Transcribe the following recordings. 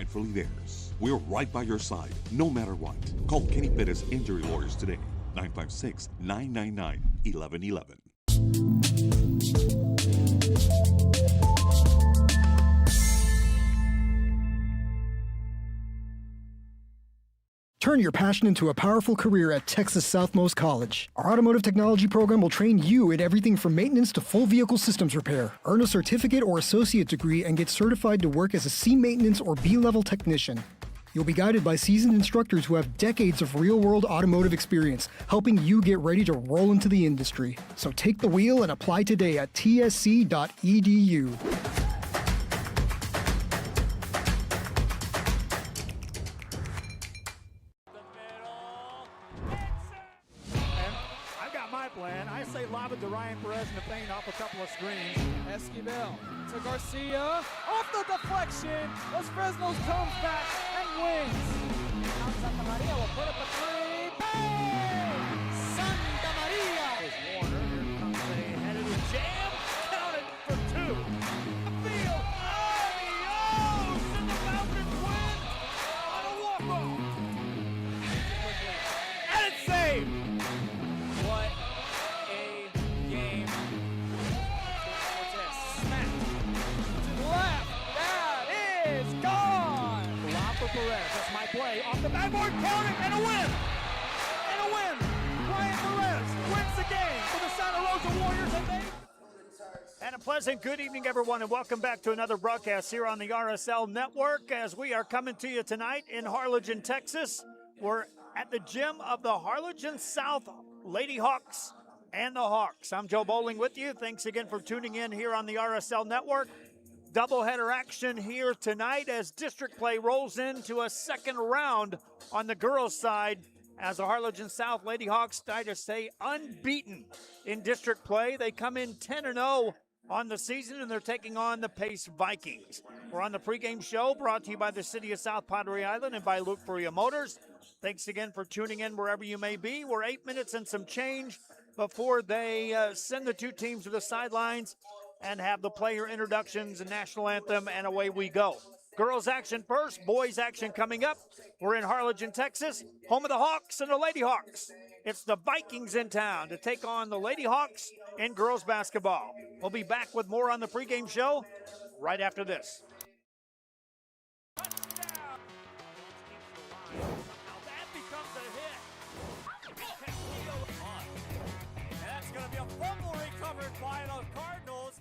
rightfully theirs. We're right by your side, no matter what. Call Kenny Pettis Injury Lawyers today, 956-999-1111. Turn your passion into a powerful career at Texas Southmost College. Our automotive technology program will train you in everything from maintenance to full vehicle systems repair. Earn a certificate or associate degree and get certified to work as a C maintenance or B-level technician. You'll be guided by seasoned instructors who have decades of real-world automotive experience, helping you get ready to roll into the industry. So take the wheel and apply today at tsc.edu. I say lob it to Ryan Perez in the paint off a couple of screens. Esquivel to Garcia. Off the deflection. Los Fresnos comes back and wins. Now Santa Maria will put up a three. Bang! Santa Maria. There's Warner. Here comes a headed to jam. Counted for two. Field. Adios! And the Falcons win on a walk-off. And it's saved. What a game. Smack to the left. That is gone. Lob for Perez. That's my play. Off the backboard. Counting and a win. And a win. Ryan Perez wins the game for the Santa Rosa Warriors. And a pleasant good evening, everyone, and welcome back to another broadcast here on the RSL Network as we are coming to you tonight in Harlingen, Texas. We're at the gym of the Harlingen South Lady Hawks and the Hawks. I'm Joe Bowling with you. Thanks again for tuning in here on the RSL Network. Doubleheader action here tonight as district play rolls into a second round on the girls' side as the Harlingen South Lady Hawks try to stay unbeaten in district play. They come in 10-0 on the season, and they're taking on the Pace Vikings. We're on the pregame show brought to you by the City of South Padre Island and by Luke Faria Motors. Thanks again for tuning in wherever you may be. We're 8 minutes and some change before they send the two teams to the sidelines and have the player introductions and national anthem, and away we go. Girls action first, boys action coming up. We're in Harlingen, Texas, home of the Hawks and the Lady Hawks. It's the Vikings in town to take on the Lady Hawks in girls basketball. We'll be back with more on the pregame show right after this. Touchdown! Now that becomes a hit. And that's going to be a fumble recovered by the Cardinals.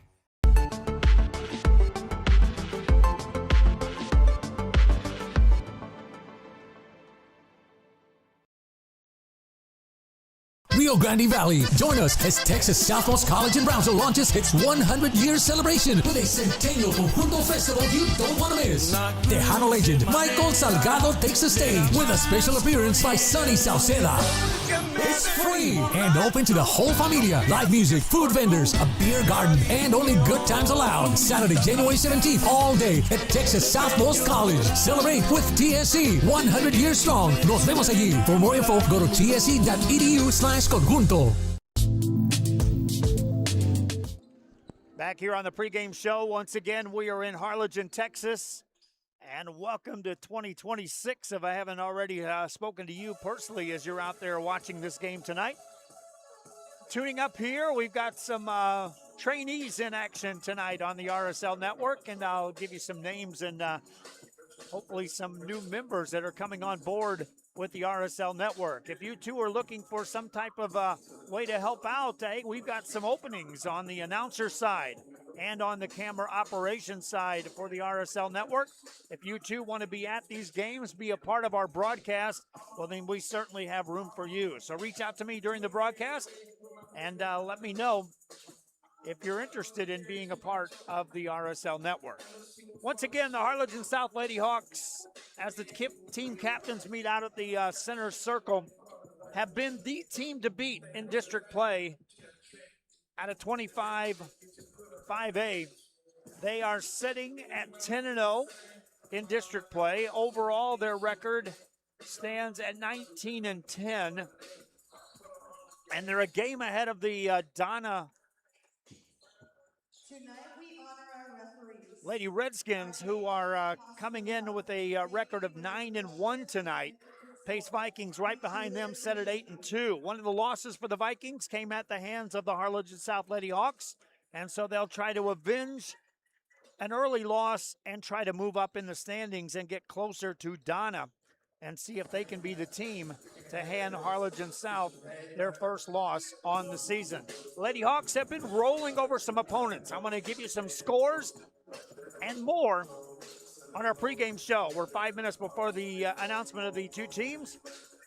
Rio Grande Valley. Join us as Texas Southmost College in Brownsville launches its 100-year celebration with a Centennial Conjunto Festival you don't want to miss. Tejano legend Michael Salgado takes the stage with a special appearance by Sonny Sauceda. It's free and open to the whole familia. Live music, food vendors, a beer garden, and only good times allowed. Saturday, January 17th, all day at Texas Southmost College. Celebrate with TSC, 100 years strong. Nos vemos allí. For more info, go to tsc.edu/conjunto. Back here on the pregame show, once again, we are in Harlingen, Texas. And welcome to 2026, if I haven't already spoken to you personally as you're out there watching this game tonight. Tuning up here, we've got some trainees in action tonight on the RSL Network, and I'll give you some names and hopefully some new members that are coming on board with the RSL Network. If you two are looking for some type of way to help out, hey, we've got some openings on the announcer side and on the camera operations side for the RSL Network. If you too want to be at these games, be a part of our broadcast, well, then we certainly have room for you. So reach out to me during the broadcast and let me know if you're interested in being a part of the RSL Network. Once again, the Harlingen South Lady Hawks, as the team captains meet out at the center circle, have been the team to beat in district play out of 25-5A. They are sitting at 10-0 in district play. Overall, their record stands at 19-10, and they're a game ahead of the Donna. Tonight we honor our referees. Lady Redskins, who are coming in with a record of 9-1 tonight. Pace Vikings right behind them, set at 8-2. One of the losses for the Vikings came at the hands of the Harlingen South Lady Hawks, and so they'll try to avenge an early loss and try to move up in the standings and get closer to Donna and see if they can be the team to hand Harlingen South their first loss on the season. Lady Hawks have been rolling over some opponents. I'm going to give you some scores and more on our pregame show. We're 5 minutes before the announcement of the two teams.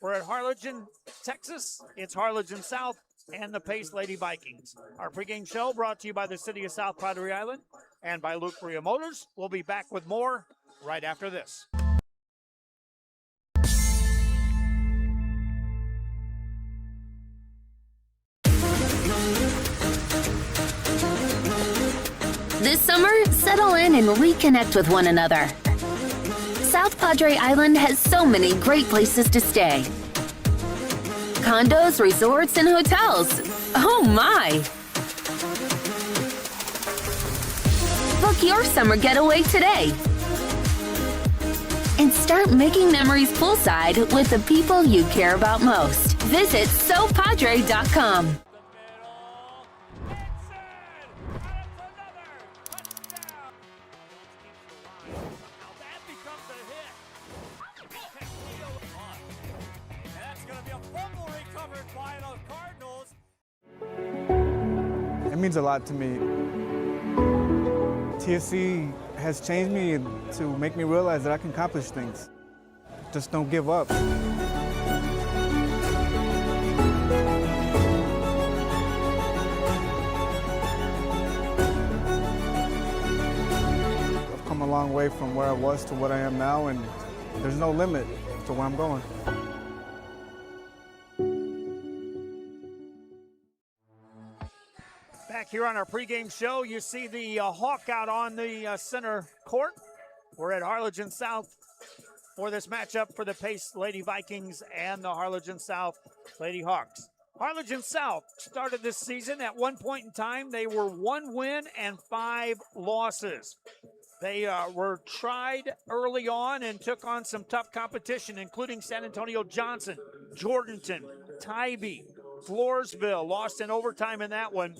We're at Harlingen, Texas. It's Harlingen South and the Pace Lady Vikings. Our pregame show brought to you by the City of South Padre Island and by Luke Bria Motors. We'll be back with more right after this. This summer, settle in and reconnect with one another. South Padre Island has so many great places to stay. Condos, resorts, and hotels. Oh my! Book your summer getaway today. And start making memories poolside with the people you care about most. Visit SoPadre.com. It means a lot to me. TSC has changed me to make me realize that I can accomplish things. Just don't give up. I've come a long way from where I was to what I am now, and there's no limit to where I'm going. Back here on our pregame show, you see the Hawk out on the center court. We're at Harlingen South for this matchup for the Pace Lady Vikings and the Harlingen South Lady Hawks. Harlingen South started this season at one point in time. They were 1 win and 5 losses. They were tried early on and took on some tough competition, including San Antonio Johnson, Jordanton, Tybee, Floresville, lost in overtime in that one.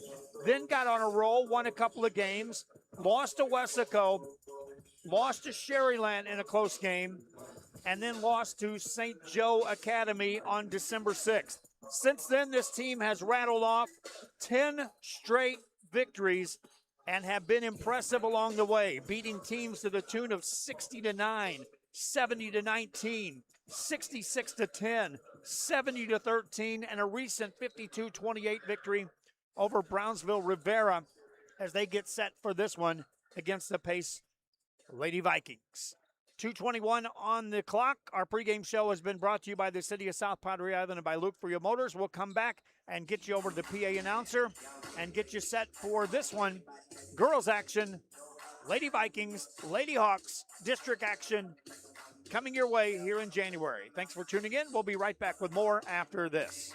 Then got on a roll, won a couple of games, lost to Wessico, lost to Sherryland in a close game, and then lost to St. Joe Academy on December 6th. Since then, this team has rattled off 10 straight victories and have been impressive along the way, beating teams to the tune of 60-9, 70-19, 66-10, 70-13, and a recent 52-28 victory over Brownsville Rivera as they get set for this one against the Pace Lady Vikings. 2:21 on the clock. Our pregame show has been brought to you by the City of South Padre Island and by Luke Bria Motors. We'll come back and get you over to the PA announcer and get you set for this one. Girls action, Lady Vikings, Lady Hawks, district action coming your way here in January. Thanks for tuning in. We'll be right back with more after this.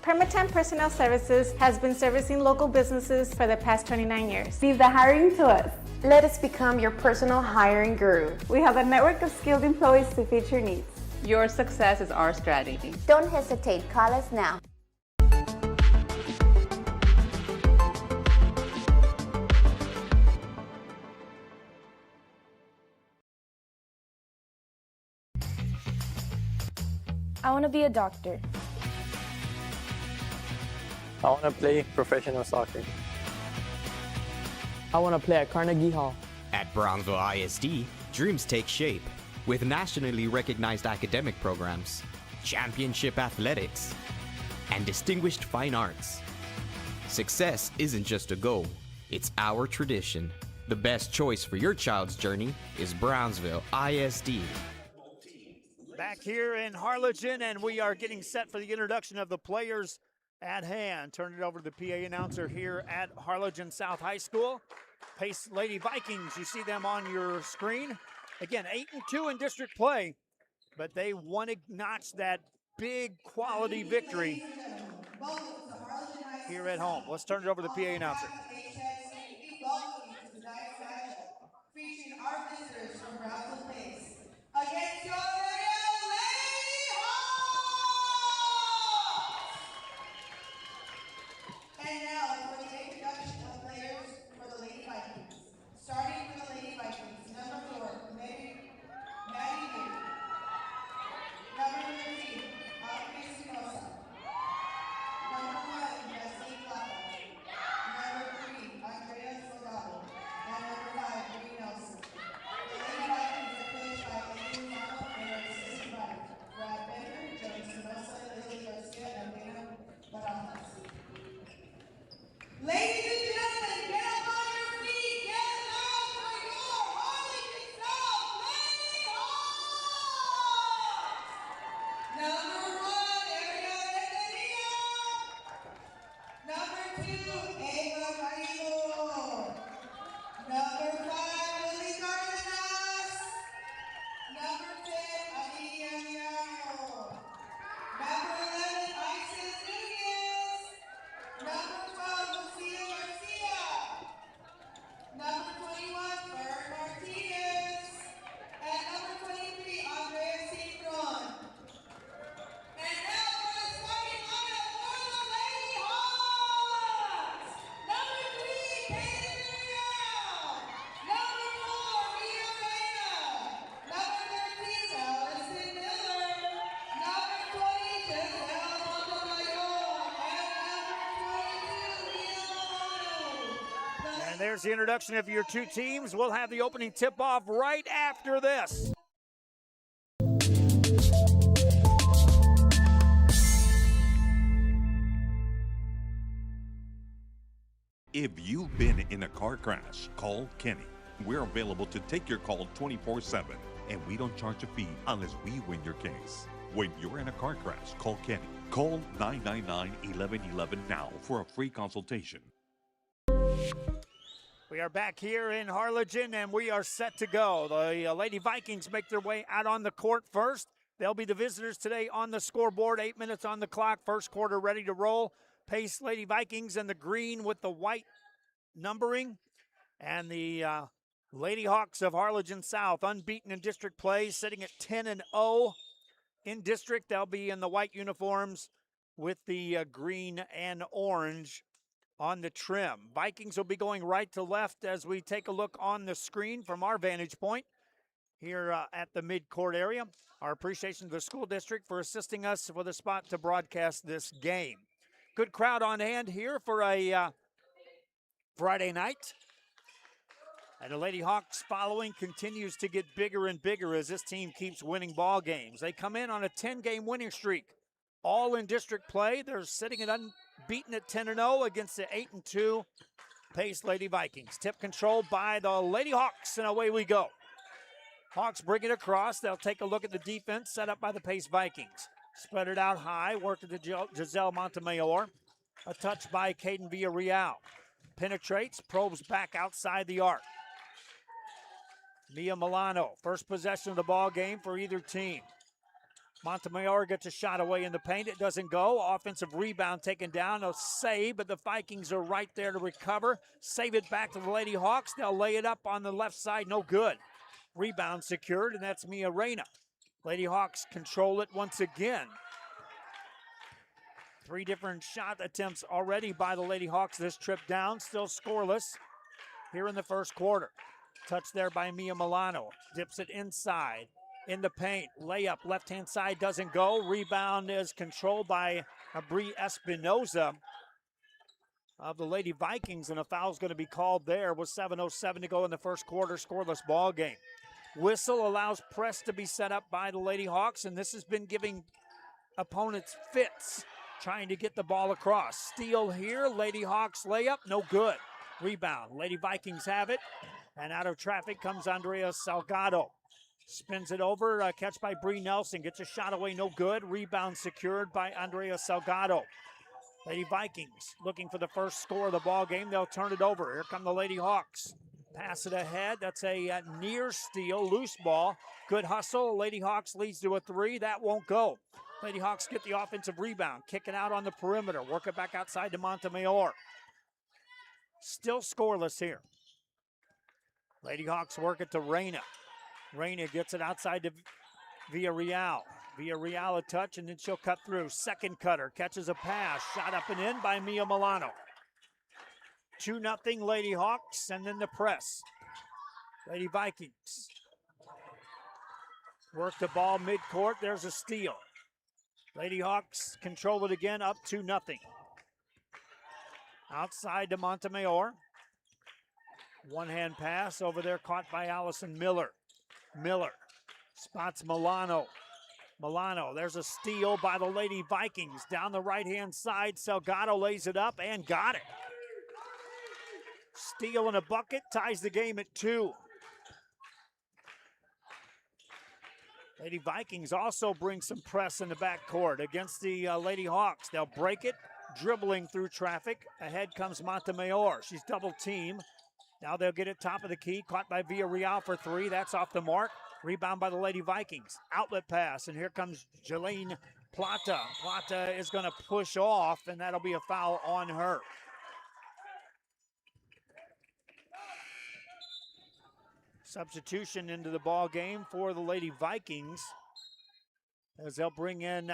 Permatemp Personnel Services has been servicing local businesses for the past 29 years. Leave the hiring to us. Let us become your personal hiring guru. We have a network of skilled employees to fit your needs. Your success is our strategy. Don't hesitate, call us now. I want to be a doctor. I want to play professional soccer. I want to play at Carnegie Hall. At Brownsville ISD, dreams take shape with nationally recognized academic programs, championship athletics, and distinguished fine arts. Success isn't just a goal, it's our tradition. The best choice for your child's journey is Brownsville ISD. Back here in Harlingen, and we are getting set for the introduction of the players at hand. Turn it over to the PA announcer here at Harlingen South High School. Pace Lady Vikings, you see them on your screen. Again, 8-2 in district play, but they want to notch that big quality victory here at home. Let's turn it over to the PA announcer. Featuring our visitors from Brownsville Pace against your Lady Hawks! And now for the introduction of players for the Lady Vikings. Starting for the Lady Vikings, number 4, Maddie New. Number 13, Audrey Espinosa. Number 1, Leslie Plata. Number 3, Andrea Soldado. And number 5, Bree Nelson. The Lady Vikings are coached by Amy Romano and are assisted by Brad Bender, Joey Espinosa, Lily Garcia, and Dana Barajas. Ladies and gentlemen, get up on your feet, get loud for your Harlingen South Lady Hawks! Number 1, Ariana Renteria. Number 2, Eva Marido. Number 5, Lily Cardenas. Number 10, Amelia Milano. Number 11, Isis Nunez. Number 12, Lucia Garcia. Number 21, Fern Martinez. And number 23, Andrea Citron. And now for the starting lineup for the Lady Hawks. Number 3, Katie Villarreal. Number 4, Mia Reina. Number 13, Allison Miller. Number 20, Giselle Montemayor. And number 22, Mia Milano. And there's the introduction of your two teams. We'll have the opening tip-off right after this. If you've been in a car crash, call Kenny. We're available to take your call 24/7, and we don't charge a fee unless we win your case. When you're in a car crash, call Kenny. Call 999-1111 now for a free consultation. We are back here in Harlingen, and we are set to go. The Lady Vikings make their way out on the court first. They'll be the visitors today on the scoreboard. 8 minutes on the clock. First quarter ready to roll. Pace Lady Vikings in the green with the white numbering. And the Lady Hawks of Harlingen South, unbeaten in district play, sitting at 10-0 in district. They'll be in the white uniforms with the green and orange on the trim. Vikings will be going right to left as we take a look on the screen from our vantage point here at the mid-court area. Our appreciation to the school district for assisting us for the spot to broadcast this game. Good crowd on hand here for a Friday night. And the Lady Hawks following continues to get bigger and bigger as this team keeps winning ball games. They come in on a 10-game winning streak, all in district play. They're sitting at unbeaten at 10-0 against the 8-2 Pace Lady Vikings. Tip control by the Lady Hawks, and away we go. Hawks bring it across. They'll take a look at the defense set up by the Pace Vikings. Spread it out high, work to Giselle Montemayor. A touch by Caden Villarreal. Penetrates, probes back outside the arc. Mia Milano, first possession of the ball game for either team. Montemayor gets a shot away in the paint. It doesn't go. Offensive rebound taken down. A save, but the Vikings are right there to recover. Save it back to the Lady Hawks. They'll lay it up on the left side. No good. Rebound secured, and that's Mia Reina. Lady Hawks control it once again. 3 different shot attempts already by the Lady Hawks this trip down. Still scoreless here in the first quarter. Touch there by Mia Milano. Dips it inside in the paint. Layup left-hand side doesn't go. Rebound is controlled by Bree Espinoza of the Lady Vikings, and a foul's going to be called there with 7:07 to go in the first quarter. Scoreless ball game. Whistle allows press to be set up by the Lady Hawks, and this has been giving opponents fits trying to get the ball across. Steal here, Lady Hawks layup, no good. Rebound, Lady Vikings have it, and out of traffic comes Andrea Salgado. Spins it over, catch by Bree Nelson, gets a shot away, no good. Rebound secured by Andrea Salgado. Lady Vikings looking for the first score of the ball game. They'll turn it over. Here come the Lady Hawks. Pass it ahead. That's a near steal, loose ball. Good hustle. Lady Hawks leads to a 3. That won't go. Lady Hawks get the offensive rebound, kick it out on the perimeter, work it back outside to Montemayor. Still scoreless here. Lady Hawks work it to Reyna. Reyna gets it outside to Villarreal. Villarreal a touch, and then she'll cut through. Second cutter, catches a pass, shot up and in by Mia Milano. 2-0 Lady Hawks, and then the press. Lady Vikings work the ball midcourt. There's a steal. Lady Hawks control it again, up 2-0. Outside to Montemayor. One-hand pass over there, caught by Allison Miller. Miller spots Milano. Milano, there's a steal by the Lady Vikings. Down the right-hand side, Salgado lays it up and got it. Steal and a bucket, ties the game at 2. Lady Vikings also bring some press in the backcourt against the Lady Hawks. They'll break it, dribbling through traffic. Ahead comes Montemayor. She's double teamed. Now they'll get it top of the key, caught by Villarreal for 3. That's off the mark. Rebound by the Lady Vikings. Outlet pass, and here comes Jelene Plata. Plata is going to push off, and that'll be a foul on her. Substitution into the ball game for the Lady Vikings as they'll bring in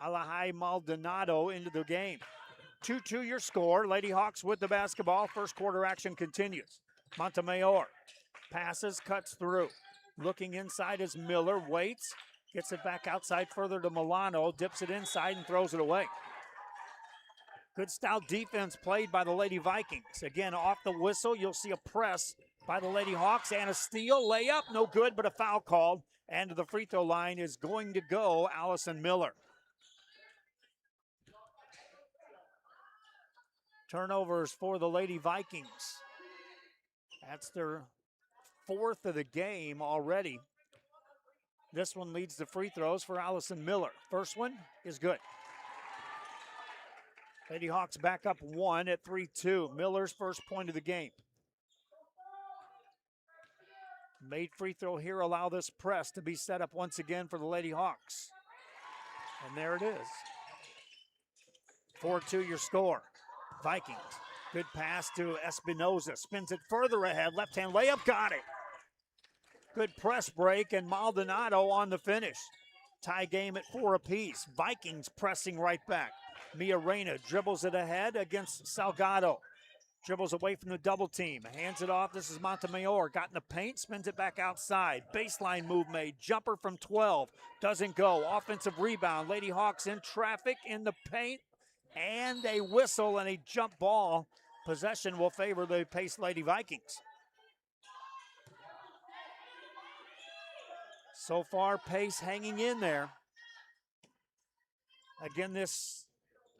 Alahai Maldonado into the game. 2-2 your score. Lady Hawks with the basketball. First quarter action continues. Montemayor passes, cuts through. Looking inside is Miller, waits, gets it back outside further to Milano, dips it inside and throws it away. Good style defense played by the Lady Vikings. Again, off the whistle, you'll see a press by the Lady Hawks and a steal. Layup, no good, but a foul called. And to the free throw line is going to go Allison Miller. Turnovers for the Lady Vikings. That's their 4th of the game already. This one leads the free throws for Allison Miller. First one is good. Lady Hawks back up 1 at 3-2. Miller's first point of the game. Made free throw here, allow this press to be set up once again for the Lady Hawks. And there it is. 4-2 your score. Vikings. Good pass to Espinoza. Spins it further ahead. Left-hand layup. Got it. Good press break, and Maldonado on the finish. Tie game at 4 apiece. Vikings pressing right back. Mia Reyna dribbles it ahead against Salgado. Dribbles away from the double team. Hands it off. This is Montemayor. Got in the paint. Spins it back outside. Baseline move made. Jumper from 12. Doesn't go. Offensive rebound. Lady Hawks in traffic in the paint. And a whistle and a jump ball. Possession will favor the Pace Lady Vikings. So far, Pace hanging in there. Again, this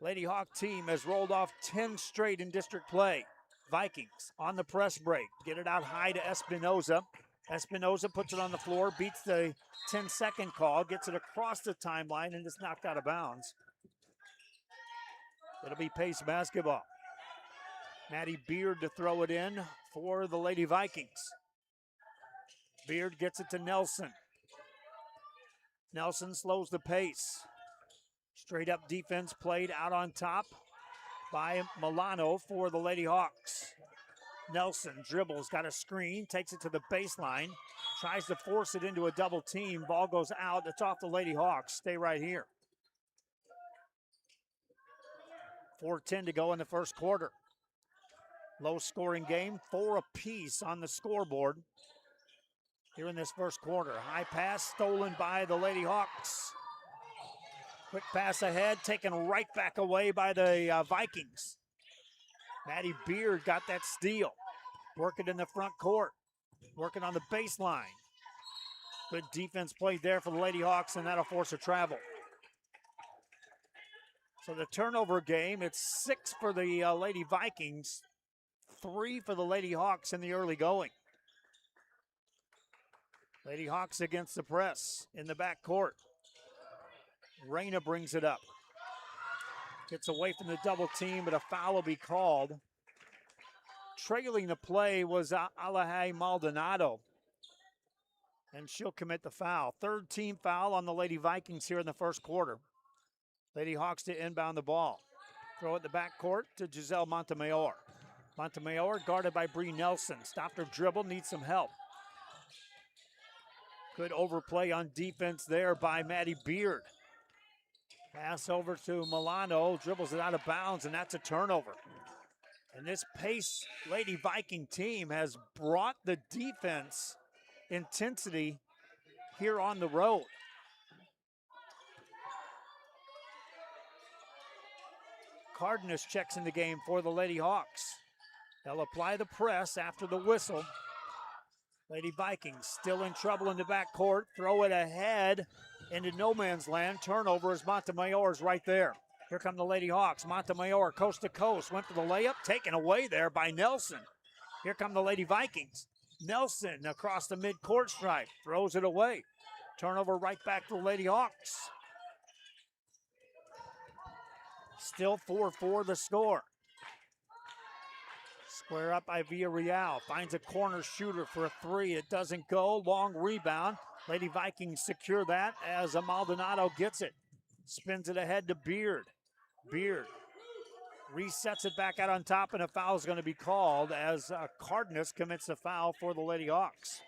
Lady Hawk team has rolled off 10 straight in district play. Vikings on the press break. Get it out high to Espinoza. Espinoza puts it on the floor, beats the 10-second call, gets it across the timeline, and it's knocked out of bounds. It'll be Pace basketball. Maddie Beard to throw it in for the Lady Vikings. Beard gets it to Nelson. Nelson slows the pace. Straight up defense played out on top by Milano for the Lady Hawks. Nelson dribbles, got a screen, takes it to the baseline, tries to force it into a double team. Ball goes out. It's off the Lady Hawks. Stay right here. 4:10 to go in the first quarter. Low scoring game, 4 apiece on the scoreboard here in this first quarter. High pass stolen by the Lady Hawks. Quick pass ahead, taken right back away by the Vikings. Maddie Beard got that steal. Working in the front court. Working on the baseline. Good defense played there for the Lady Hawks, and that'll force a travel. So the turnover game, it's 6 for the Lady Vikings, 3 for the Lady Hawks in the early going. Lady Hawks against the press in the backcourt. Reyna brings it up. Gets away from the double team, but a foul will be called. Trailing the play was Alahai Maldonado. and she'll commit the foul. Third team foul on the Lady Vikings here in the first quarter. Lady Hawks to inbound the ball. Throw it in the backcourt to Giselle Montemayor. Montemayor guarded by Bree Nelson. Stopped her dribble, needs some help. Good overplay on defense there by Maddie Beard. Pass over to Milano, dribbles it out of bounds, and that's a turnover. And this Pace Lady Viking team has brought the defense intensity here on the road. Cardenas checks in the game for the Lady Hawks. They'll apply the press after the whistle. Lady Vikings still in trouble in the backcourt. Throw it ahead into no man's land. Turnover as Montemayor is right there. Here come the Lady Hawks. Montemayor coast to coast. Went for the layup. Taken away there by Nelson. Here come the Lady Vikings. Nelson across the midcourt stripe. Throws it away. Turnover right back to the Lady Hawks. Still 4-4 the score. Square up by Villarreal. Finds a corner shooter for a three. It doesn't go. Long rebound. Lady Vikings secure that as Maldonado gets it. Spins it ahead to Beard. Beard resets it back out on top, and a foul is going to be called as Cardenas commits a foul for the Lady Hawks.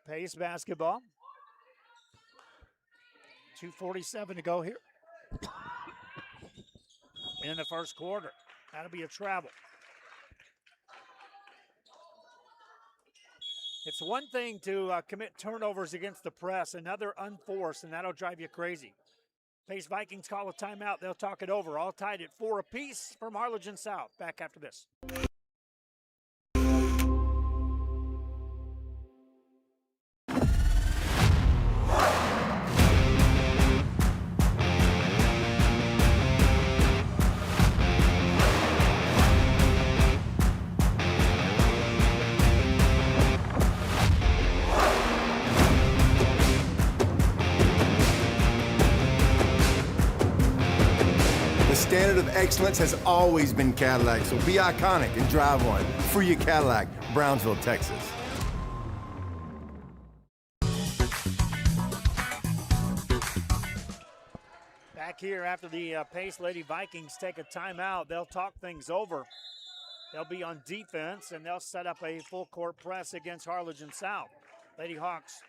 Pace basketball. 2:47 to go here in the first quarter. That'll be a travel. It's one thing to commit turnovers against the press, another unforced, and that'll drive you crazy. Pace Vikings call a timeout. They'll talk it over. All tied at 4 apiece from Harlingen South. Back after this. The standard of excellence has always been Cadillac, so be iconic and drive one. Free your Cadillac, Brownsville, Texas. Back here after the Pace Lady Vikings take a timeout, they'll talk things over. They'll be on defense, and they'll set up a full court press against Harlingen South. Lady Hawks,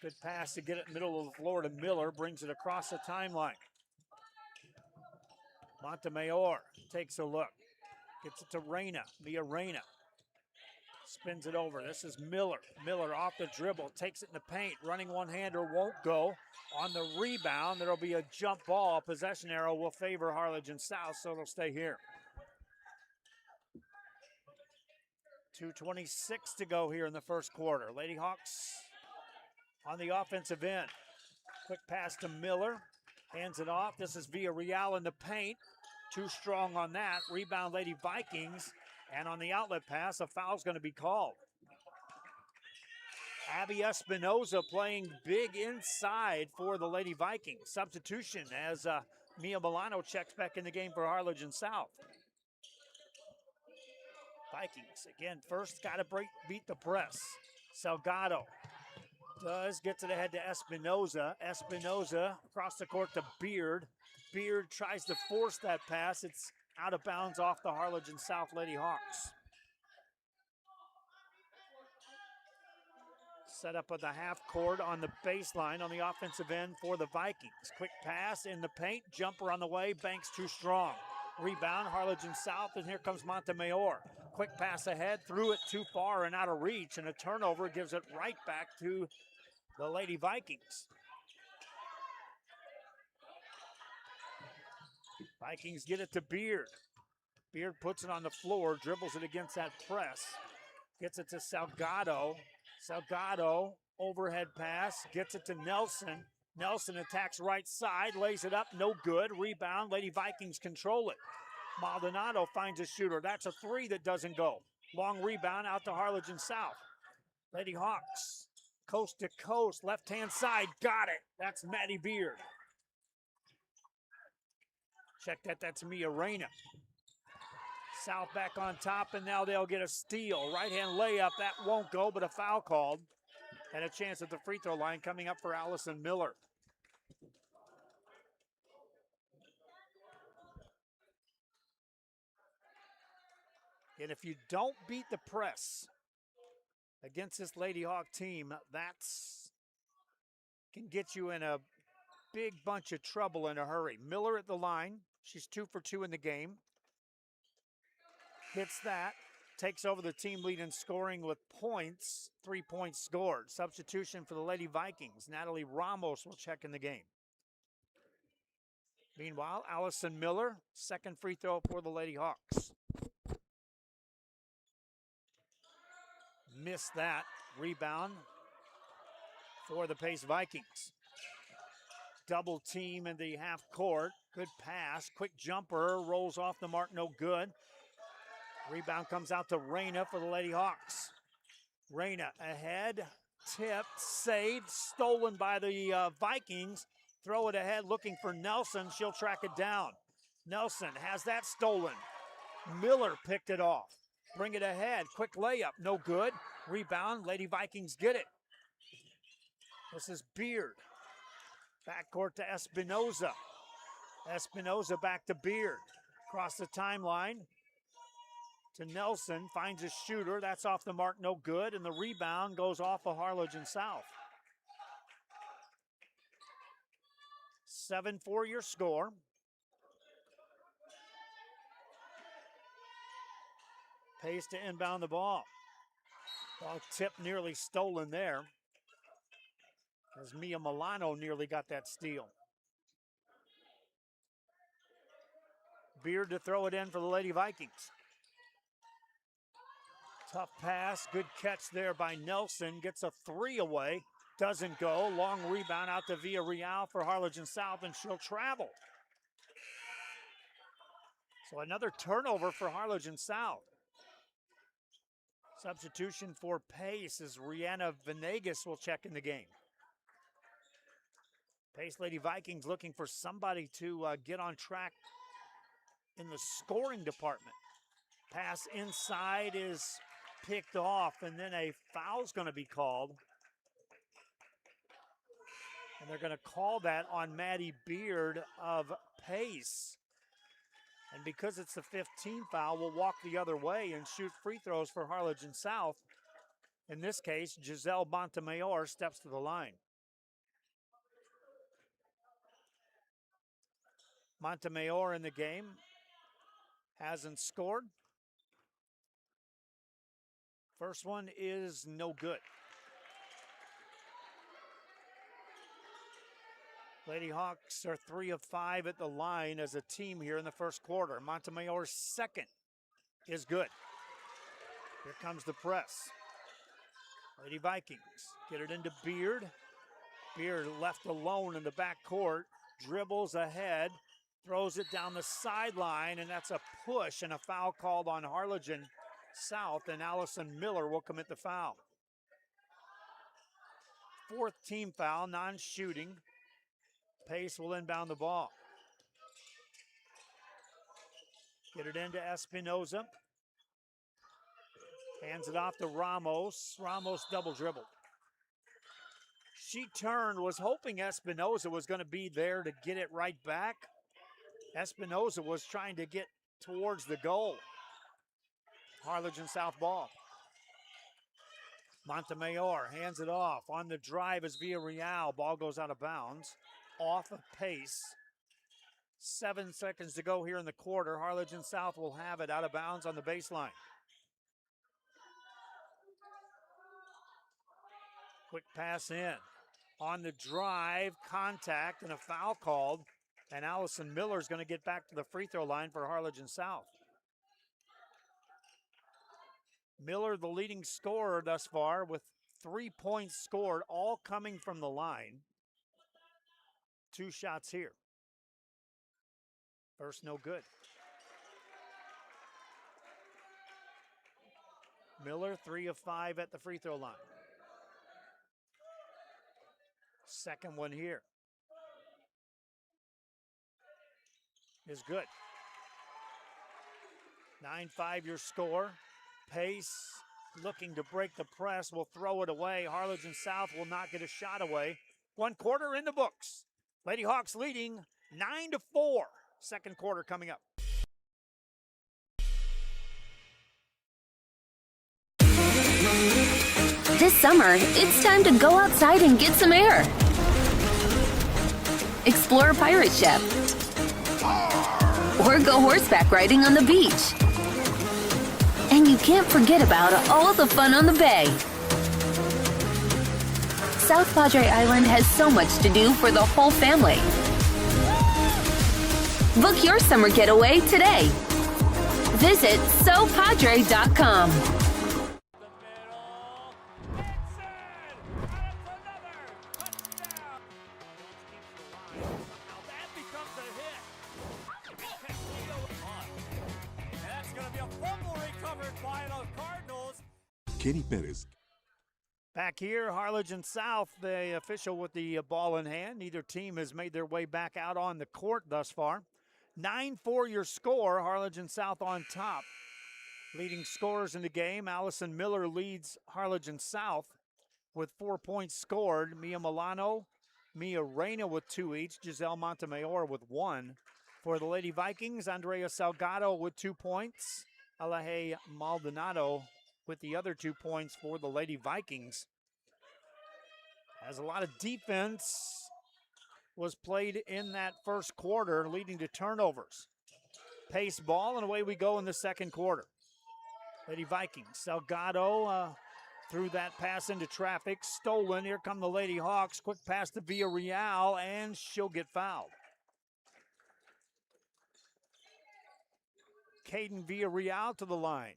good pass to get it in the middle of the floor to Miller, brings it across the timeline. Montemayor takes a look, gets it to Reyna, Mia Reyna. Spins it over, this is Miller. Miller off the dribble, takes it in the paint, running one-hander, won't go. On the rebound, there'll be a jump ball. Possession arrow will favor Harlingen South, so it'll stay here. 2:26 to go here in the first quarter. Lady Hawks on the offensive end. Quick pass to Miller. Hands it off. This is Villarreal in the paint. Too strong on that. Rebound Lady Vikings. And on the outlet pass, a foul's going to be called. Abby Espinoza playing big inside for the Lady Vikings. Substitution as Mia Milano checks back in the game for Harlingen South. Vikings, again, first got to beat the press. Salgado gets it ahead to Espinoza. Espinoza across the court to Beard. Beard tries to force that pass. It's out of bounds off the Harlingen South Lady Hawks. Set up at the half court on the baseline on the offensive end for the Vikings. Quick pass in the paint. Jumper on the way. Banks too strong. Rebound, Harlingen South, and here comes Montemayor. Quick pass ahead, threw it too far and out of reach, and a turnover gives it right back to the Lady Vikings. Vikings get it to Beard. Beard puts it on the floor, dribbles it against that press. Gets it to Salgado. Salgado, overhead pass, gets it to Nelson. Nelson attacks right side, lays it up, no good. Rebound, Lady Vikings control it. Maldonado finds a shooter. That's a three that doesn't go. Long rebound out to Harlingen South. Lady Hawks, coast to coast, left-hand side, got it. That's Maddie Beard. Check that, that's Mia Reyna. South back on top, and now they'll get a steal. Right-hand layup, that won't go, but a foul called. And a chance at the free throw line coming up for Allison Miller. And if you don't beat the press against this Lady Hawk team, that's can get you in a big bunch of trouble in a hurry. Miller at the line. She's 2 for 2 in the game. Hits that. Takes over the team lead in scoring with points. 3 points scored. Substitution for the Lady Vikings. Natalie Ramos will check in the game. Meanwhile, Allison Miller, second free throw for the Lady Hawks. Missed that. Rebound for the Pace Vikings. Double team in the half court. Good pass. Quick jumper. Rolls off the mark. No good. Rebound comes out to Reyna for the Lady Hawks. Reyna ahead. Tipped. Saved. Stolen by the Vikings. Throw it ahead. Looking for Nelson. She'll track it down. Nelson has that stolen. Miller picked it off. Bring it ahead. Quick layup. No good. Rebound. Lady Vikings get it. This is Beard. Backcourt to Espinoza. Espinoza back to Beard. Across the timeline to Nelson. Finds a shooter. That's off the mark. No good. And the rebound goes off of Harlingen South. 7-4 your score. Pace to inbound the ball. Ball tip nearly stolen there, as Mia Milano nearly got that steal. Beard to throw it in for the Lady Vikings. Tough pass, good catch there by Nelson. Gets a 3 away, doesn't go. Long rebound out to Villarreal for Harlingen South, and she'll travel. So another turnover for Harlingen South. Substitution for Pace as Rihanna Venegas will check in the game. Pace Lady Vikings looking for somebody to get on track in the scoring department. Pass inside is picked off, and then a foul's going to be called. And they're going to call that on Maddie Beard of Pace. And because it's the 15th foul, we'll walk the other way and shoot free throws for Harlingen South. In this case, Giselle Montemayor steps to the line. Montemayor in the game. Hasn't scored. First one is no good. Lady Hawks are 3 of 5 at the line as a team here in the first quarter. Montemayor's second is good. Here comes the press. Lady Vikings get it into Beard. Beard left alone in the backcourt. Dribbles ahead. Throws it down the sideline, and that's a push and a foul called on Harlingen South, and Allison Miller will commit the foul. 4th team foul, non-shooting. Pace will inbound the ball. Get it into Espinoza. Hands it off to Ramos. Ramos double dribbled. She turned, was hoping Espinoza was going to be there to get it right back. Espinoza was trying to get towards the goal. Harlingen South ball. Montemayor hands it off. On the drive is Villarreal. Ball goes out of bounds. Off of Pace. 7 seconds to go here in the quarter. Harlingen South will have it out of bounds on the baseline. Quick pass in. On the drive, contact, and a foul called. And Allison Miller is going to get back to the free throw line for Harlingen South. Miller, the leading scorer thus far, with 3 points scored, all coming from the line. 2 shots here. First, no good. Miller, 3 of 5 at the free throw line. Second one here is good. 9-5 your score. Pace looking to break the press, will throw it away. Harlingen South will not get a shot away. 1 quarter in the books. Lady Hawks leading 9-4. Second quarter coming up. This summer, it's time to go outside and get some air. Explore a pirate ship. Or go horseback riding on the beach. And you can't forget about all the fun on the bay. South Padre Island has so much to do for the whole family. Book your summer getaway today. Visit SoPadre.com. Kenny Perez. Back here, Harlingen South, the official with the ball in hand. Neither team has made their way back out on the court thus far. 9-4 your score, Harlingen South on top. Leading scorers in the game, Allison Miller leads Harlingen South with 4 points scored. Mia Milano, Mia Reyna with 2 each. Giselle Montemayor with 1. For the Lady Vikings, Andrea Salgado with 2 points. Alaje Maldonado with the other 2 points for the Lady Vikings. As a lot of defense was played in that first quarter, leading to turnovers. Pace ball, and away we go in the second quarter. Lady Vikings, Salgado threw that pass into traffic, stolen. Here come the Lady Hawks. Quick pass to Villarreal, and she'll get fouled. Caden Villarreal to the line.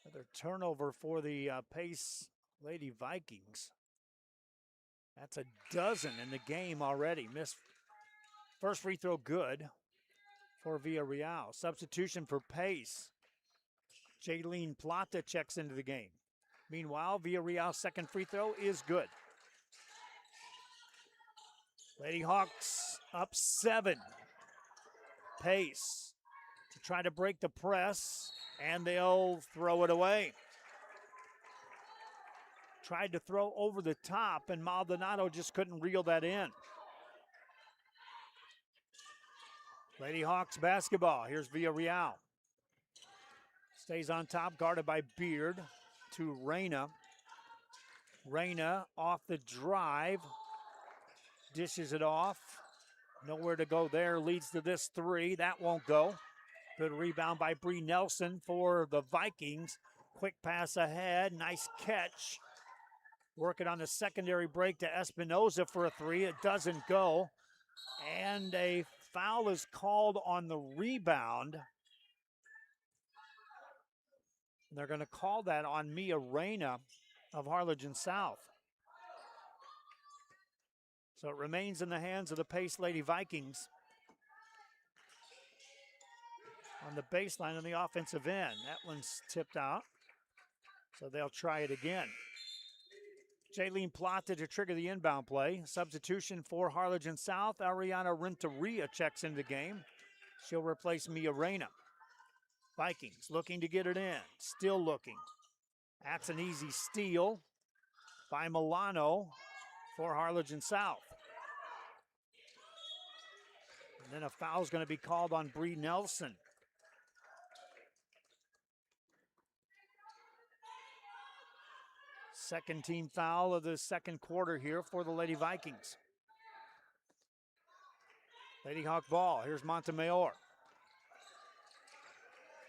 Another turnover for the Pace Lady Vikings. That's a dozen in the game already. Missed first free throw good for Villarreal. Substitution for Pace. Jaylene Plata checks into the game. Meanwhile, Villarreal's second free throw is good. Lady Hawks up 7. Pace to try to break the press, and they'll throw it away. Tried to throw over the top, and Maldonado just couldn't reel that in. Lady Hawks basketball. Here's Villarreal. Stays on top, guarded by Beard to Reyna. Reyna off the drive. Dishes it off. Nowhere to go there. Leads to this 3. That won't go. Good rebound by Bree Nelson for the Vikings. Quick pass ahead. Nice catch. Working on the secondary break to Espinoza for a 3. It doesn't go. And a foul is called on the rebound. They're going to call that on Mia Reyna of Harlingen South. So it remains in the hands of the Pace Lady Vikings. On the baseline on the offensive end. That one's tipped out. So they'll try it again. Jaylene Plata to trigger the inbound play. Substitution for Harlingen South. Ariana Renteria checks into the game. She'll replace Mia Reyna. Vikings looking to get it in. Still looking. That's an easy steal by Milano for Harlingen South. And then a foul's going to be called on Bree Nelson. Second team foul of the second quarter here for the Lady Vikings. Lady Hawk ball. Here's Montemayor.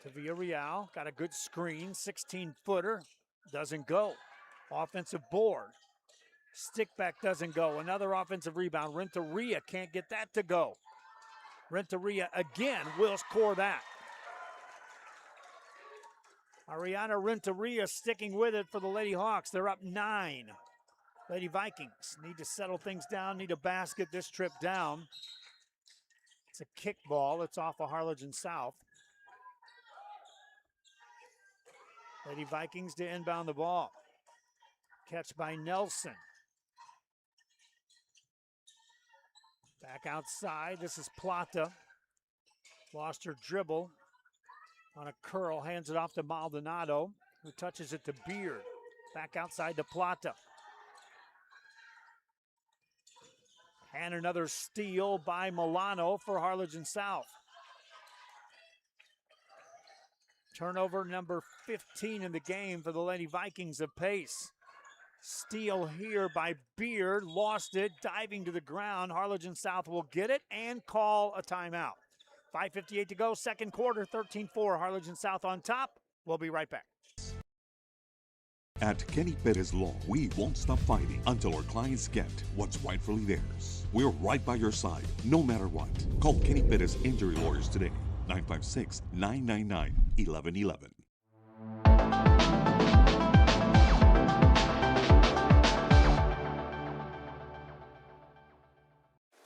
To Villarreal. Got a good screen. 16-footer. Doesn't go. Offensive board. Stick back doesn't go. Another offensive rebound. Renteria can't get that to go. Renteria again will score that. Ariana Renteria sticking with it for the Lady Hawks. They're up 9. Lady Vikings need to settle things down, need a basket this trip down. It's a kick ball. It's off of Harlingen South. Lady Vikings to inbound the ball. Catch by Nelson. Back outside, this is Plata. Lost her dribble on a curl, hands it off to Maldonado, who touches it to Beard. Back outside to Plata. And another steal by Milano for Harlingen South. Turnover number 15 in the game for the Lady Vikings of pace. Steal here by Beard, lost it, diving to the ground. Harlingen South will get it and call a timeout. 5:58 to go, second quarter, 13-4, Harlingen South on top. We'll be right back. At Kenny Perez Law, we won't stop fighting until our clients get what's rightfully theirs. We're right by your side, no matter what. Call Kenny Perez Injury Lawyers today, 956-999-1111.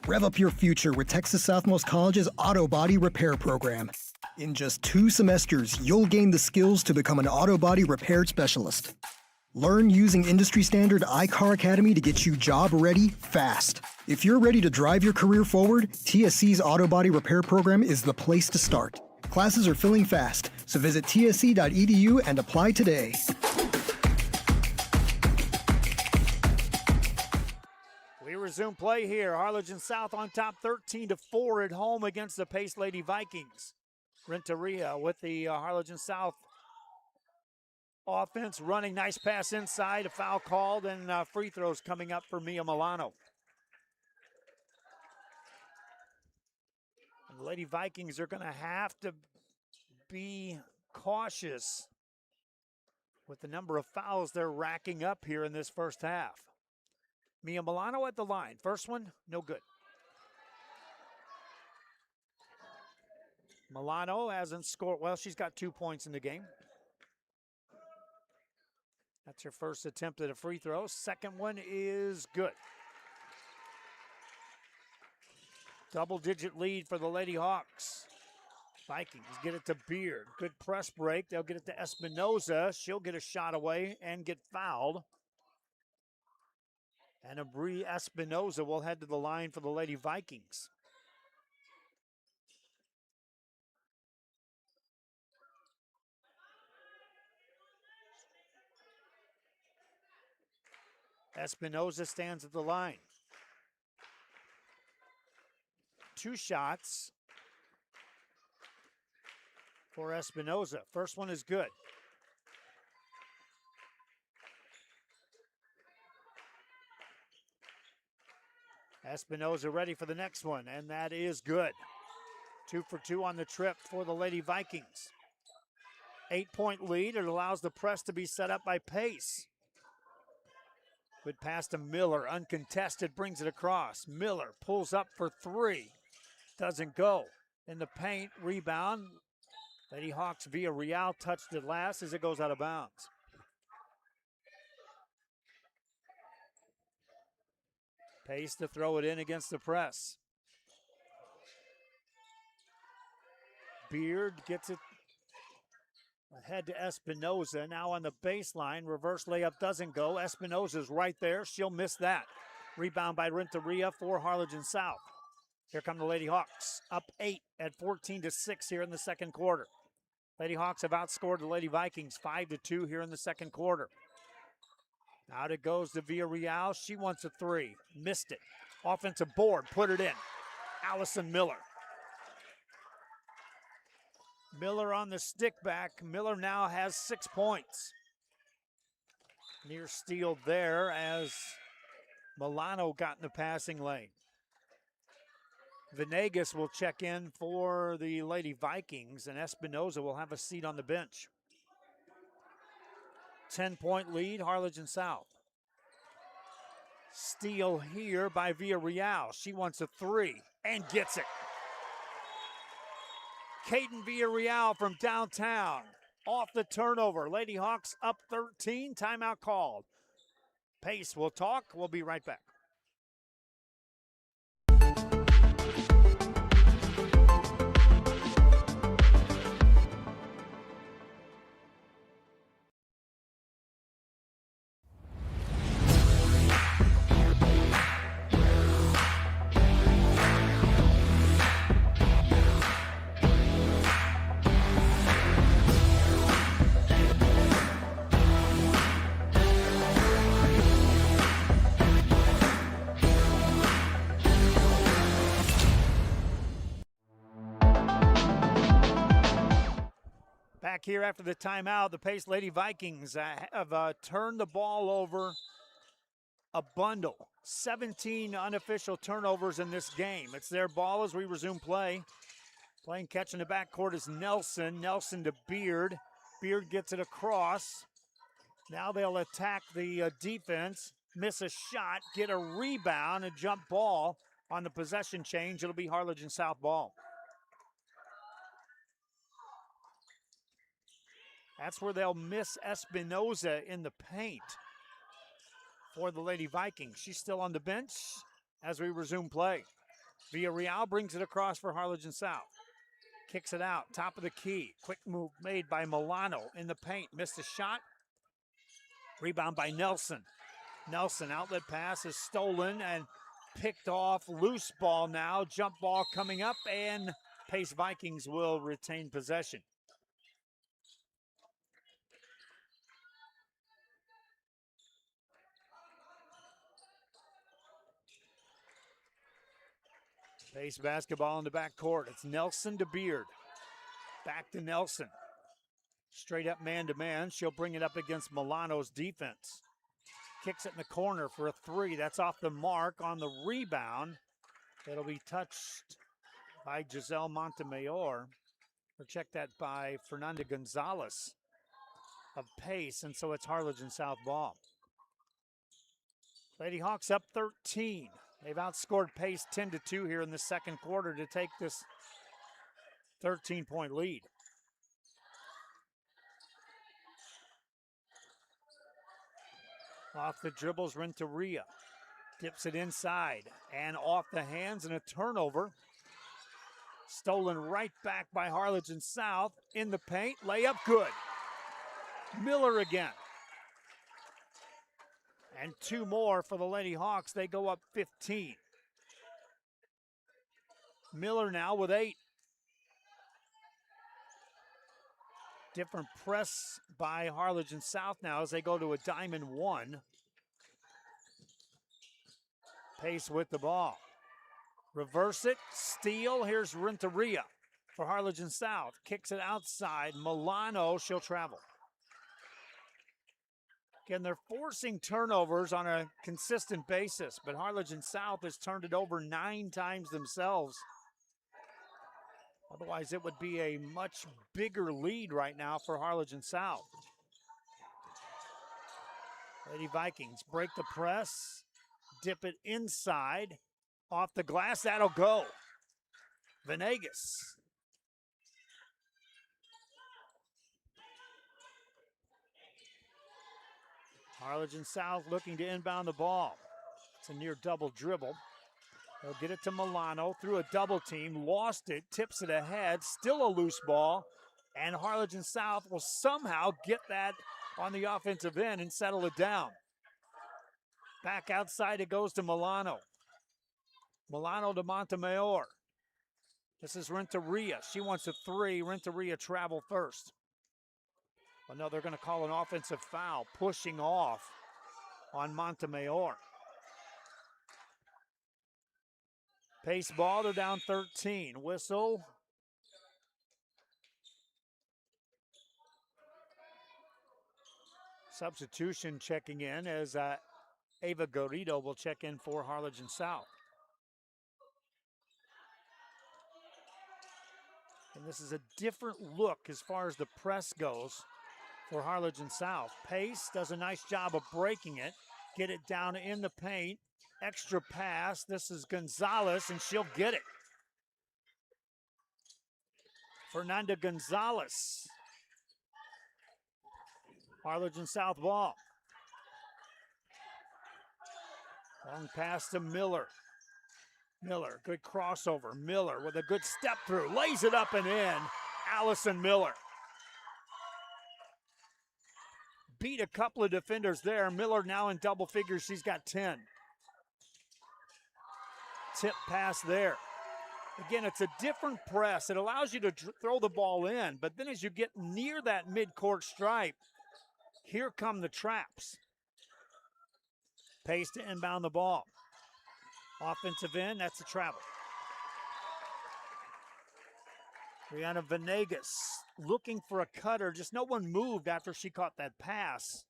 Rev up your future with Texas Southmost College's Auto Body Repair Program. In just 2 semesters, you'll gain the skills to become an auto body repair specialist. Learn using industry standard iCar Academy to get you job ready fast. If you're ready to drive your career forward, TSC's Auto Body Repair Program is the place to start. Classes are filling fast, so visit tsc.edu and apply today. We resume play here. Harlingen South on top 13-4 at home against the Pace Lady Vikings. Renteria with the Harlingen South offense running. Nice pass inside, a foul called, and free throws coming up for Mia Milano. And the Lady Vikings are going to have to be cautious with the number of fouls they're racking up here in this first half. Mia Milano at the line. First one, no good. Milano hasn't scored. Well, she's got 2 points in the game. That's her first attempt at a free throw. Second one is good. Double-digit lead for the Lady Hawks. Vikings get it to Beard. Good press break. They'll get it to Espinoza. She'll get a shot away and get fouled. And Abri Espinoza will head to the line for the Lady Vikings. Espinoza stands at the line. 2 shots for Espinoza. First one is good. Espinoza ready for the next one, and that is good. 2 for 2 on the trip for the Lady Vikings. 8-point lead. It allows the press to be set up by Pace. Good pass to Miller, uncontested, brings it across. Miller pulls up for 3. Doesn't go. In the paint, rebound. Lady Hawks via Real touched it last as it goes out of bounds. Pace to throw it in against the press. Beard gets it ahead to Espinoza. Now on the baseline. Reverse layup doesn't go. Espinoza's right there. She'll miss that. Rebound by Renteria for Harlingen South. Here come the Lady Hawks. Up 8 at 14-6 here in the second quarter. Lady Hawks have outscored the Lady Vikings 5-2 here in the second quarter. Out it goes to Villarreal. She wants a 3. Missed it. Offensive board. Put it in. Allison Miller. Miller on the stick back. Miller now has 6 points. Near steal there as Milano got in the passing lane. Venegas will check in for the Lady Vikings, and Espinoza will have a seat on the bench. 10-point lead, Harlingen South. Steal here by Villarreal. She wants a 3 and gets it. Caden Villarreal from downtown. Off the turnover. Lady Hawks up 13. Timeout called. Pace will talk. We'll be right back. Back here after the timeout, the Pace Lady Vikings have turned the ball over a bundle. 17 unofficial turnovers in this game. It's their ball as we resume play. Playing catch in the backcourt is Nelson. Nelson to Beard. Beard gets it across. Now they'll attack the defense, miss a shot, get a rebound, a jump ball on the possession change. It'll be Harlingen South ball. That's where they'll miss Espinoza in the paint for the Lady Vikings. She's still on the bench as we resume play. Villarreal brings it across for Harlingen South. Kicks it out, top of the key. Quick move made by Milano in the paint. Missed a shot. Rebound by Nelson. Nelson, outlet pass is stolen and picked off. Loose ball now. Jump ball coming up, and Pace Vikings will retain possession. Pace basketball in the backcourt. It's Nelson to Beard. Back to Nelson. Straight up man-to-man. She'll bring it up against Milano's defense. Kicks it in the corner for a three. That's off the mark on the rebound. It'll be touched by Giselle Montemayor. Or check that by Fernanda Gonzalez of Pace. And so it's Harlingen South ball. Lady Hawks up 13. They've outscored Pace 10-2 here in the second quarter to take this 13-point lead. Off the dribbles, Renteria. Dips it inside and off the hands, and a turnover. Stolen right back by Harlingen South in the paint. Layup good. Miller again. And two more for the Lady Hawks. They go up 15. Miller now with 8. Different press by Harlingen South now as they go to a diamond 1. Pace with the ball. Reverse it, steal. Here's Renteria for Harlingen South. Kicks it outside. Milano, she'll travel. Again, they're forcing turnovers on a consistent basis, but Harlingen South has turned it over 9 times themselves. Otherwise, it would be a much bigger lead right now for Harlingen South. Lady Vikings break the press, dip it inside, off the glass, that'll go. Venegas. Harlingen South looking to inbound the ball. It's a near double dribble. They'll get it to Milano through a double team, lost it, tips it ahead, still a loose ball, and Harlingen South will somehow get that on the offensive end and settle it down. Back outside it goes to Milano. Milano to Montemayor. This is Renteria. She wants a 3. Renteria travel first. Well, no, they're going to call an offensive foul, pushing off on Montemayor. Pace ball, they're down 13. Whistle. Substitution checking in as Ava Garrido will check in for Harlingen South. And this is a different look as far as the press goes for Harlingen South. Pace does a nice job of breaking it, get it down in the paint. Extra pass. This is Gonzalez, and she'll get it. Fernanda Gonzalez. Harlingen South ball. Long pass to Miller. Miller, good crossover. Miller with a good step through. Lays it up and in. Allison Miller. Beat a couple of defenders there. Miller now in double figures. She's got 10. Tip pass there. Again, it's a different press. It allows you to throw the ball in, but then as you get near that midcourt stripe, here come the traps. Pace to inbound the ball. Offensive end, that's a travel. Brianna Venegas looking for a cutter. Just no one moved after she caught that pass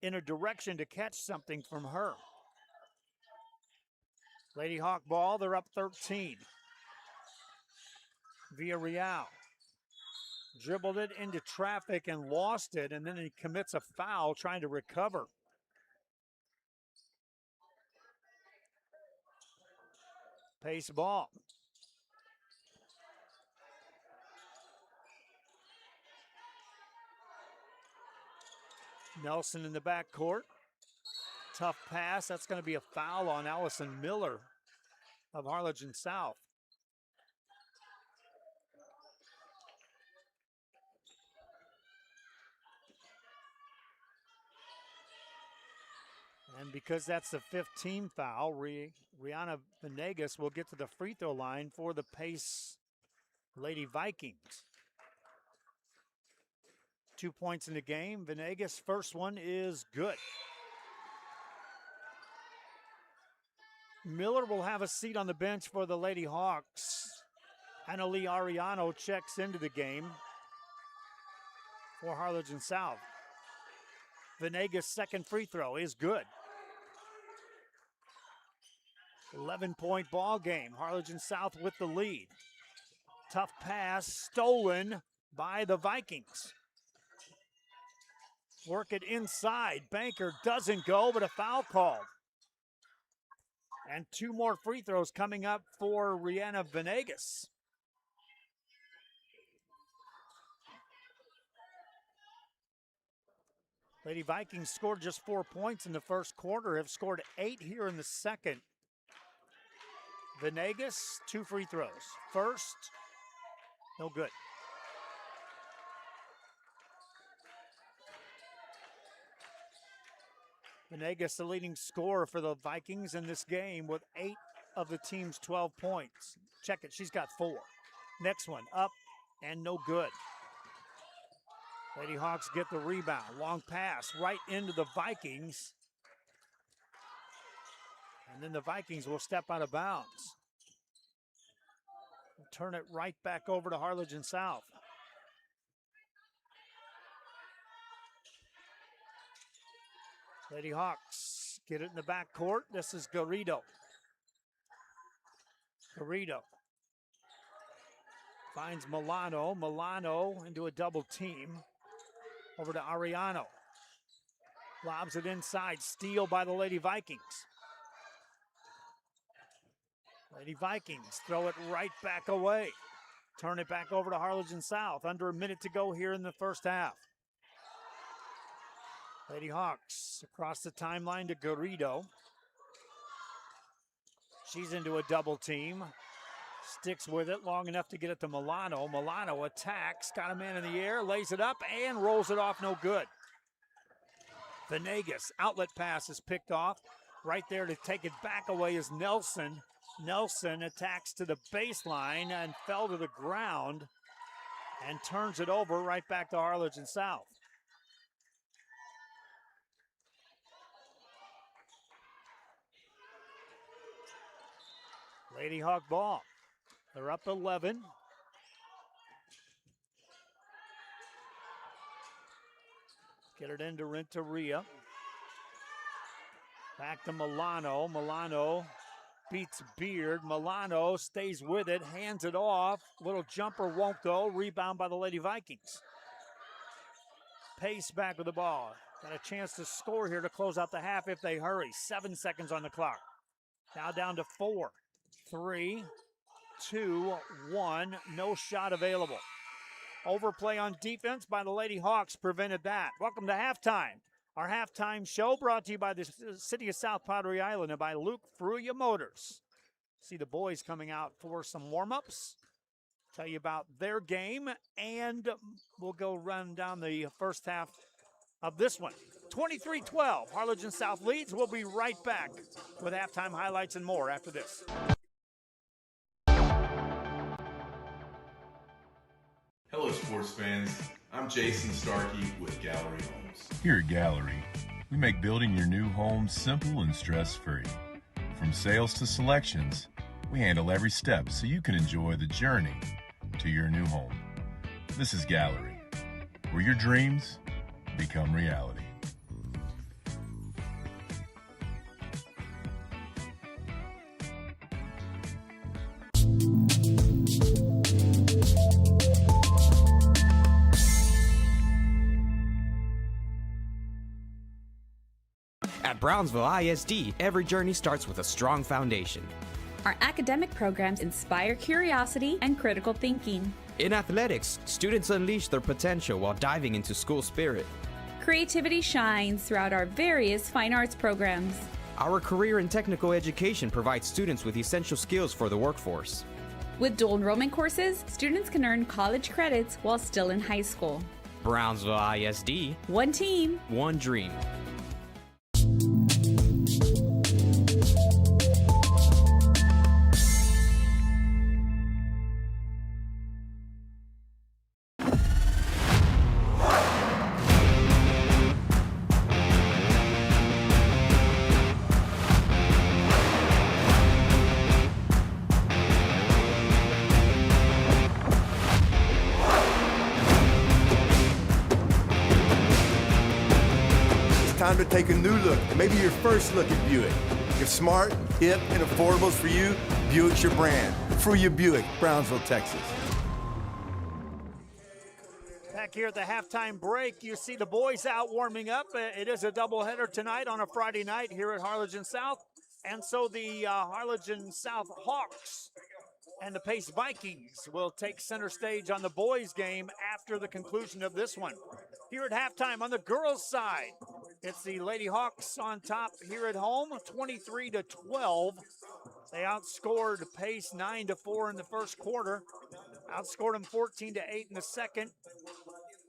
in a direction to catch something from her. Lady Hawk ball, they're up 13. Villarreal dribbled it into traffic and lost it, and then he commits a foul trying to recover. Pace ball. Nelson in the backcourt. Tough pass. That's going to be a foul on Allison Miller of Harlingen South. And because that's the 15th foul, Rihanna Venegas will get to the free throw line for the Pace Lady Vikings. 2 points in the game. Venegas' first one is good. Miller will have a seat on the bench for the Lady Hawks. Annalie Ariano checks into the game for Harlingen South. Venegas' second free throw is good. 11-point ball game. Harlingen South with the lead. Tough pass stolen by the Vikings. Work it inside. Banker doesn't go, but a foul called. And 2 more free throws coming up for Rihanna Venegas. Lady Vikings scored just 4 points in the first quarter, have scored 8 here in the second. Venegas, 2 free throws. First, no good. Venegas, the leading scorer for the Vikings in this game with 8 of the team's 12 points. Check it, she's got 4. Next one, up and no good. Lady Hawks get the rebound. Long pass right into the Vikings. And then the Vikings will step out of bounds. Turn it right back over to Harlingen South. Lady Hawks get it in the backcourt. This is Garrido. Garrido finds Milano. Milano into a double team. Over to Ariano. Lobs it inside. Steal by the Lady Vikings. Lady Vikings throw it right back away. Turn it back over to Harlingen South. Under a minute to go here in the first half. Lady Hawks across the timeline to Garrido. She's into a double team. Sticks with it long enough to get it to Milano. Milano attacks, got a man in the air, lays it up, and rolls it off, no good. Venegas, outlet pass is picked off. Right there to take it back away is Nelson. Nelson attacks to the baseline and fell to the ground and turns it over right back to Harlingen South. Lady Hawk ball. They're up 11. Get it into Renteria. Back to Milano. Milano beats Beard. Milano stays with it, hands it off. Little jumper won't go. Rebound by the Lady Vikings. Pace back with the ball. Got a chance to score here to close out the half if they hurry. 7 seconds on the clock. Now down to 4, 3, 2, 1. No shot available. Overplay on defense by the Lady Hawks prevented that. Welcome to halftime. Our halftime show brought to you by the City of South Padre Island and by Luke Fruya Motors. See the boys coming out for some warm-ups. Tell you about their game, and we'll go run down the first half of this one. 23-12, Harlingen South leads. We'll be right back with halftime highlights and more after this. Hello, sports fans. I'm Jason Starkey with Gallery Homes. Here at Gallery, we make building your new home simple and stress-free. From sales to selections, we handle every step so you can enjoy the journey to your new home. This is Gallery, where your dreams become reality. At Brownsville ISD, every journey starts with a strong foundation. Our academic programs inspire curiosity and critical thinking. In athletics, students unleash their potential while diving into school spirit. Creativity shines throughout our various fine arts programs. Our career and technical education provides students with essential skills for the workforce. With dual enrollment courses, students can earn college credits while still in high school. Brownsville ISD. One team. One dream. Time to take a new look, maybe your first look at Buick. If smart, hip, and affordable is for you, Buick's your brand. Fruya Buick, Brownsville, Texas. Back here at the halftime break, you see the boys out warming up. It is a doubleheader tonight on a Friday night here at Harlingen South. And so the Harlingen South Hawks and the Pace Vikings will take center stage on the boys' game after the conclusion of this one. Here at halftime on the girls' side, it's the Lady Hawks on top here at home, 23-12. They outscored Pace 9-4 in the first quarter, outscored them 14-8 in the second.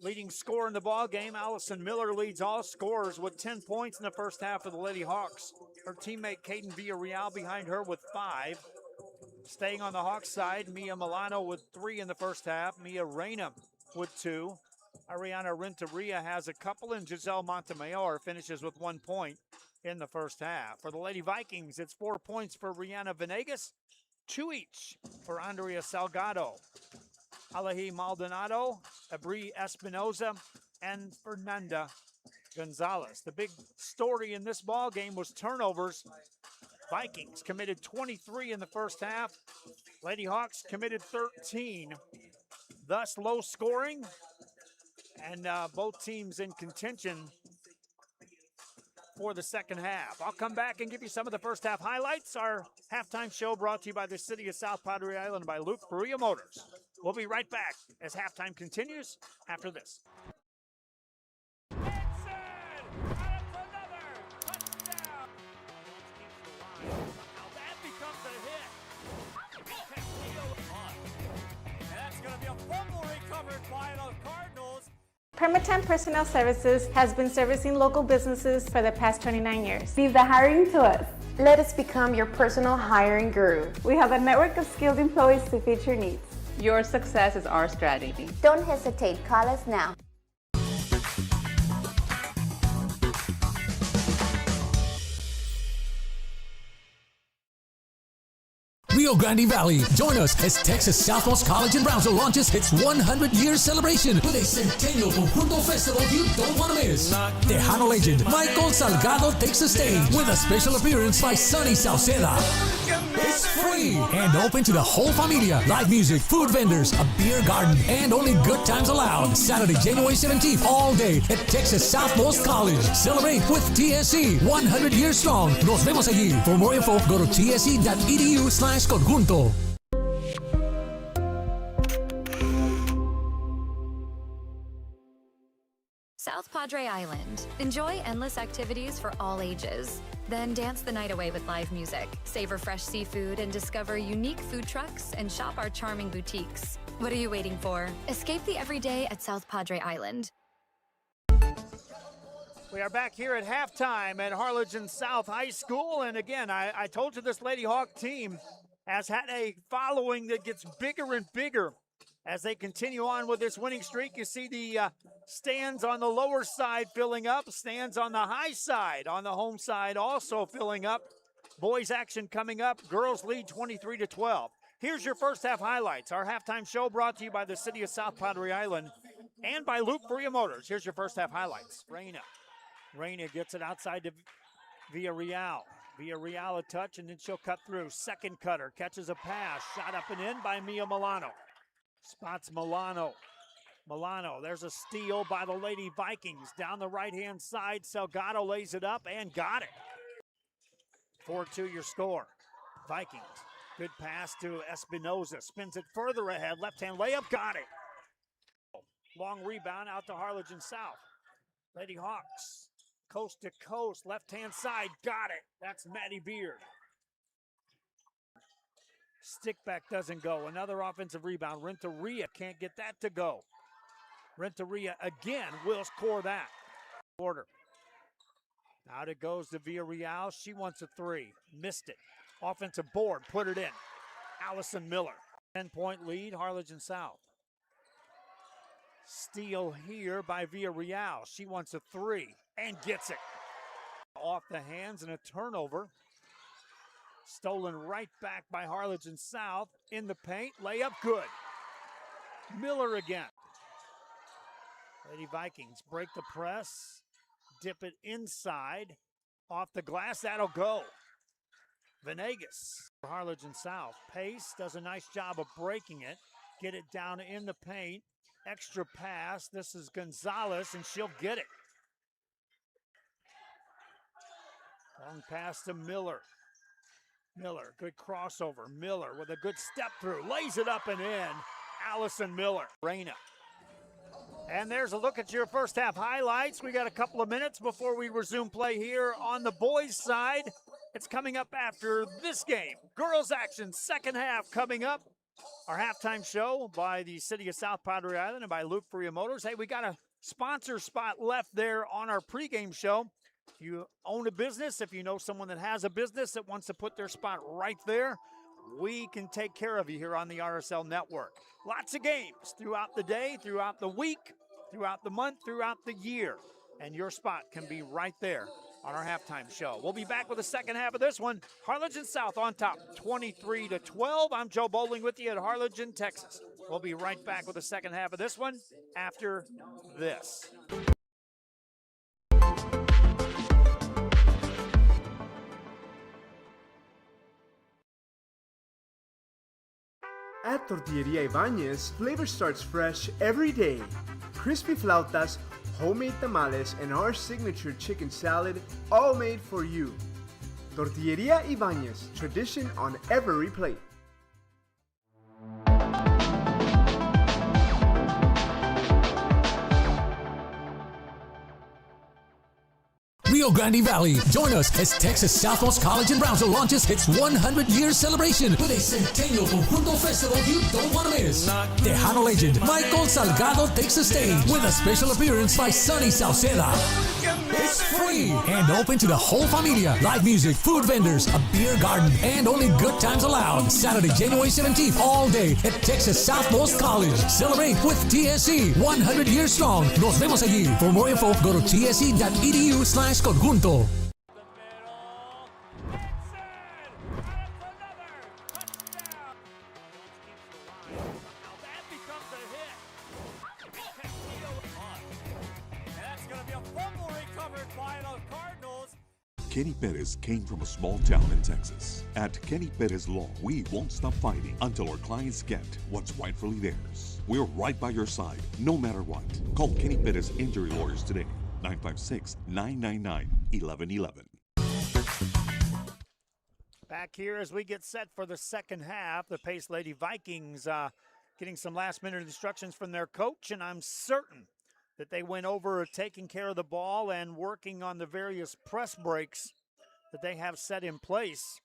Leading scorer in the ball game, Allison Miller leads all scorers with 10 points in the first half for the Lady Hawks. Her teammate Caden Villarreal behind her with 5. Staying on the Hawks side, Mia Milano with 3 in the first half. Mia Reyna with 2. Ariana Renteria has a couple, and Giselle Montemayor finishes with 1 point in the first half. For the Lady Vikings, it's 4 points for Rihanna Venegas, 2 each for Andrea Salgado, Alahi Maldonado, Abri Espinoza, and Fernanda Gonzalez. The big story in this ball game was turnovers. Vikings committed 23 in the first half. Lady Hawks committed 13. Thus low scoring, and both teams in contention for the second half. I'll come back and give you some of the first half highlights. Our halftime show brought to you by the City of South Padre Island by Luke Peruia Motors. We'll be right back as halftime continues after this. Permatemp Personnel Services has been servicing local businesses for the past 29 years. Leave the hiring to us. Let us become your personal hiring guru. We have a network of skilled employees to fit your needs. Your success is our strategy. Don't hesitate, call us now. Rio Grande Valley. Join us as Texas Southmost College in Brownsville launches its 100-year celebration with a Centennial Conjunto Festival you don't want to miss. Tejano legend Michael Salgado takes the stage with a special appearance by Sonny Sauceda. It's free and open to the whole familia. Live music, food vendors, a beer garden, and only good times allowed. Saturday, January 17th, all day at Texas Southmost College. Celebrate with TSC, 100 years strong. Nos vemos allí. For more info, go to tse.edu/conjunto. South Padre Island. Enjoy endless activities for all ages. Then dance the night away with live music. Savor fresh seafood and discover unique food trucks and shop our charming boutiques. What are you waiting for? Escape the everyday at South Padre Island. We are back here at halftime at Harlingen South High School. And again, I told you this Lady Hawk team has had a following that gets bigger and bigger as they continue on with this winning streak. You see the stands on the lower side filling up, stands on the high side, on the home side also filling up. Boys action coming up. Girls lead 23-12. Here's your first half highlights. Our halftime show brought to you by the City of South Padre Island and by Luke Freya Motors. Here's your first half highlights. Reyna gets it outside to Villarreal. Villarreal a touch, and then she'll cut through. Second cutter, catches a pass. Shot up and in by Mia Milano. Spots Milano. There's a steal by the Lady Vikings. Down the right-hand side, Salgado lays it up and got it. 4-2 your score. Vikings, good pass to Espinoza. Spins it further ahead. Left-hand layup, got it. Long rebound out to Harlingen South. Lady Hawks, coast to coast, left-hand side, got it. That's Maddie Beard. Stick back doesn't go. Another offensive rebound. Renteria can't get that to go. Renteria again will score that. Order. Out it goes to Villarreal. She wants a three. Missed it. Offensive board. Put it in. Allison Miller. 10-point lead. Harlingen South. Steal here by Villarreal. She wants a three and gets it. Off the hands and a turnover. Stolen right back by Harlingen South. In the paint. Layup good. Miller again. Lady Vikings break the press. Dip it inside. Off the glass. That'll go. Venegas. Harlingen South. Pace does a nice job of breaking it. Get it down in the paint. Extra pass. This is Gonzalez, and she'll get it. Long pass to Miller. Good crossover. Miller with a good step through. Lays it up and in. Allison Miller. Reyna. And there's a look at your first half highlights. We got a couple of minutes before we resume play here on the boys' side. It's coming up after this game. Girls action, second half coming up. Our halftime show by the City of South Padre Island and by Luke Freya Motors. Hey, we got a sponsor spot left there on our pregame show. If you own a business, if you know someone that has a business that wants to put their spot right there, we can take care of you here on the RSL Network. Lots of games throughout the day, throughout the week, throughout the month, throughout the year. And your spot can be right there on our halftime show. We'll be back with the second half of this one. Harlingen South on top, 23-12. I'm Joe Bowling with you at Harlingen, Texas. We'll be right back with the second half of this one after this. At Tortilleria Ibañez, flavor starts fresh every day. Crispy flautas, homemade tamales, and our signature chicken salad, all made for you. Tortilleria Ibañez, tradition on every plate. Rio Grande Valley. Join us as Texas Southmost College in Brownsville launches its 100-year celebration with a Centennial Conjunto Festival you don't want to miss. Tejano legend Michael Salgado takes the stage with a special appearance by Sonny Sauceda. It's free and open to the whole familia. Live music, food vendors, a beer garden, and only good times allowed. Saturday, January 17th, all day at Texas Southmost College. Celebrate with TSC, 100 years strong. Nos vemos allí. For more info, go to tsc.edu/conjunto. Kenny Perez came from a small town in Texas. At Kenny Perez Law, we won't stop fighting until our clients get what's rightfully theirs. We're right by your side, no matter what. Call Kenny Perez Injury Lawyers today, 956-999-1111. Back here as we get set for the second half, the Pace Lady Vikings getting some last-minute instructions from their coach, and I'm certain that they went over taking care of the ball and working on the various press breaks that they have set in place.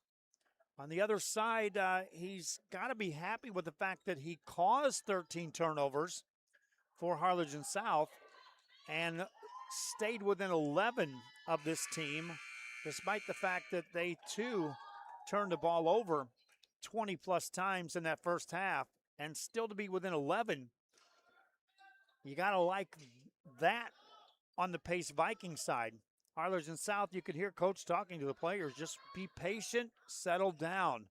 On the other side, he's got to be happy with the fact that he caused 13 turnovers for Harlingen South and stayed within 11 of this team, despite the fact that they, too, turned the ball over 20-plus times in that first half, and still to be within 11. You got to like that on the Pace Viking side. Harlingen South, you could hear Coach talking to the players. Just be patient, settle down.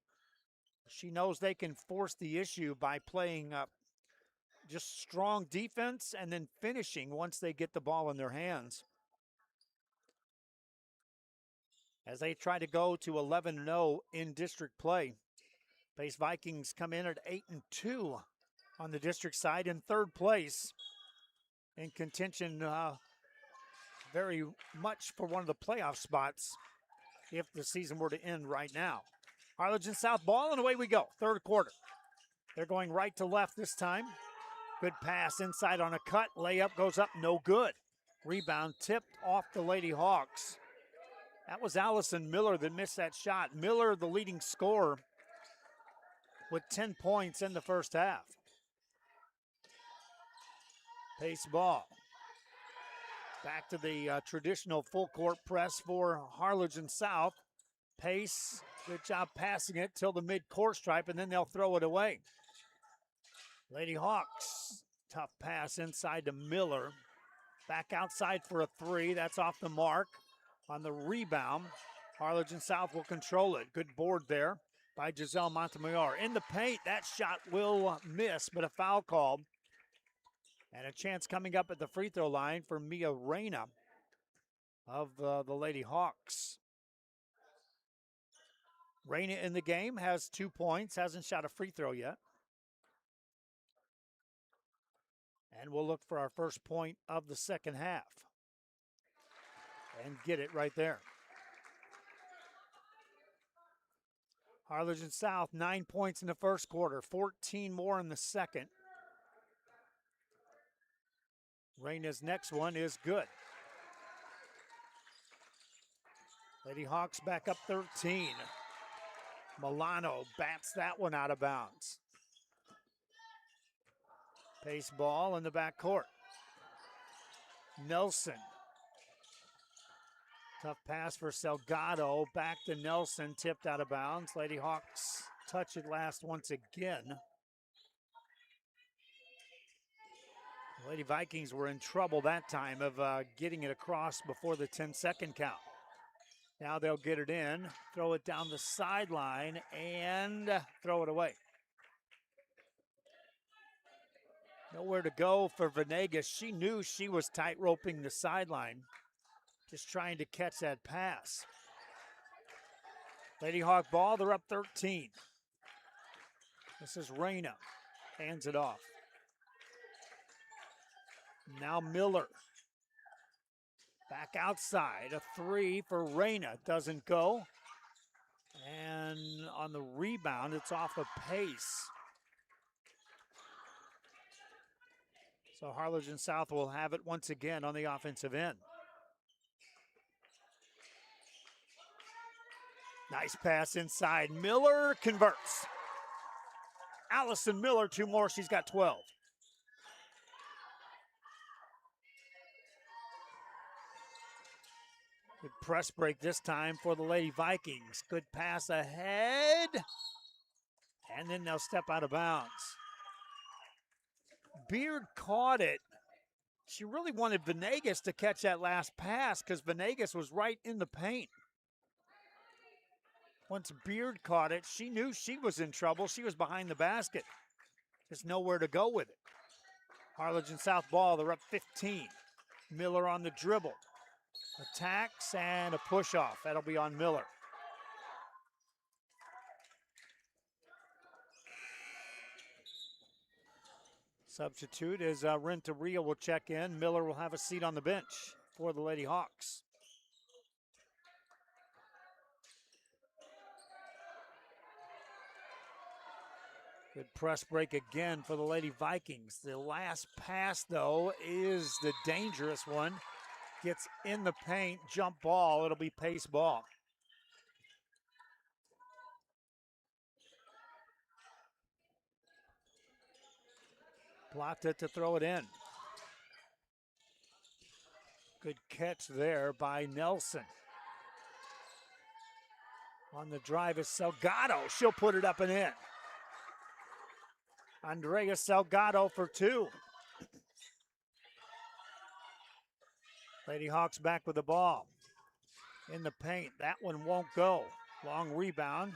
She knows they can force the issue by playing just strong defense and then finishing once they get the ball in their hands. As they try to go to 11-0 in district play. Pace Vikings come in at 8-2 on the district side in third place. In contention very much for one of the playoff spots if the season were to end right now. Harlingen South ball, and away we go. Third quarter. They're going right to left this time. Good pass inside on a cut. Layup goes up, no good. Rebound tipped off the Lady Hawks. That was Allison Miller that missed that shot. Miller, the leading scorer, with 10 points in the first half. Pace ball. Back to the traditional full court press for Harlingen South. Pace, good job passing it till the mid-court stripe, and then they'll throw it away. Lady Hawks, tough pass inside to Miller. Back outside for a three. That's off the mark. On the rebound, Harlingen South will control it. Good board there by Giselle Montemayor. In the paint, that shot will miss, but a foul called. And a chance coming up at the free throw line for Mia Reyna of the Lady Hawks. Reyna in the game has 2 points, hasn't shot a free throw yet. And we'll look for our first point of the second half. And get it right there. Harlingen South, 9 points in the first quarter, 14 more in the second. Reyna's next one is good. Lady Hawks back up 13. Milano bats that one out of bounds. Pace ball in the backcourt. Nelson. Tough pass for Salgado. Back to Nelson, tipped out of bounds. Lady Hawks touch it last once again. Lady Vikings were in trouble that time of getting it across before the 10-second count. Now they'll get it in, throw it down the sideline, and throw it away. Nowhere to go for Venegas. She knew she was tight roping the sideline, just trying to catch that pass. Lady Hawk ball, they're up 13. This is Reyna, hands it off. Now Miller. Back outside, a three for Reyna, doesn't go. And on the rebound, it's off of Pace. So Harlingen South will have it once again on the offensive end. Nice pass inside. Miller converts. Allison Miller, 2 more. She's got 12. Good press break this time for the Lady Vikings. Good pass ahead. And then they'll step out of bounds. Beard caught it. She really wanted Venegas to catch that last pass because Venegas was right in the paint. Once Beard caught it, she knew she was in trouble. She was behind the basket. Just nowhere to go with it. Harlingen South ball, they're up 15. Miller on the dribble. Attacks and a push off. That'll be on Miller. Substitute is Renteria will check in. Miller will have a seat on the bench for the Lady Hawks. Good press break again for the Lady Vikings. The last pass, though, is the dangerous one. Gets in the paint, jump ball. It'll be Pace ball. Blocked it to throw it in. Good catch there by Nelson. On the drive is Salgado. She'll put it up and in. Andrea Salgado for 2. Lady Hawks back with the ball. In the paint. That one won't go. Long rebound.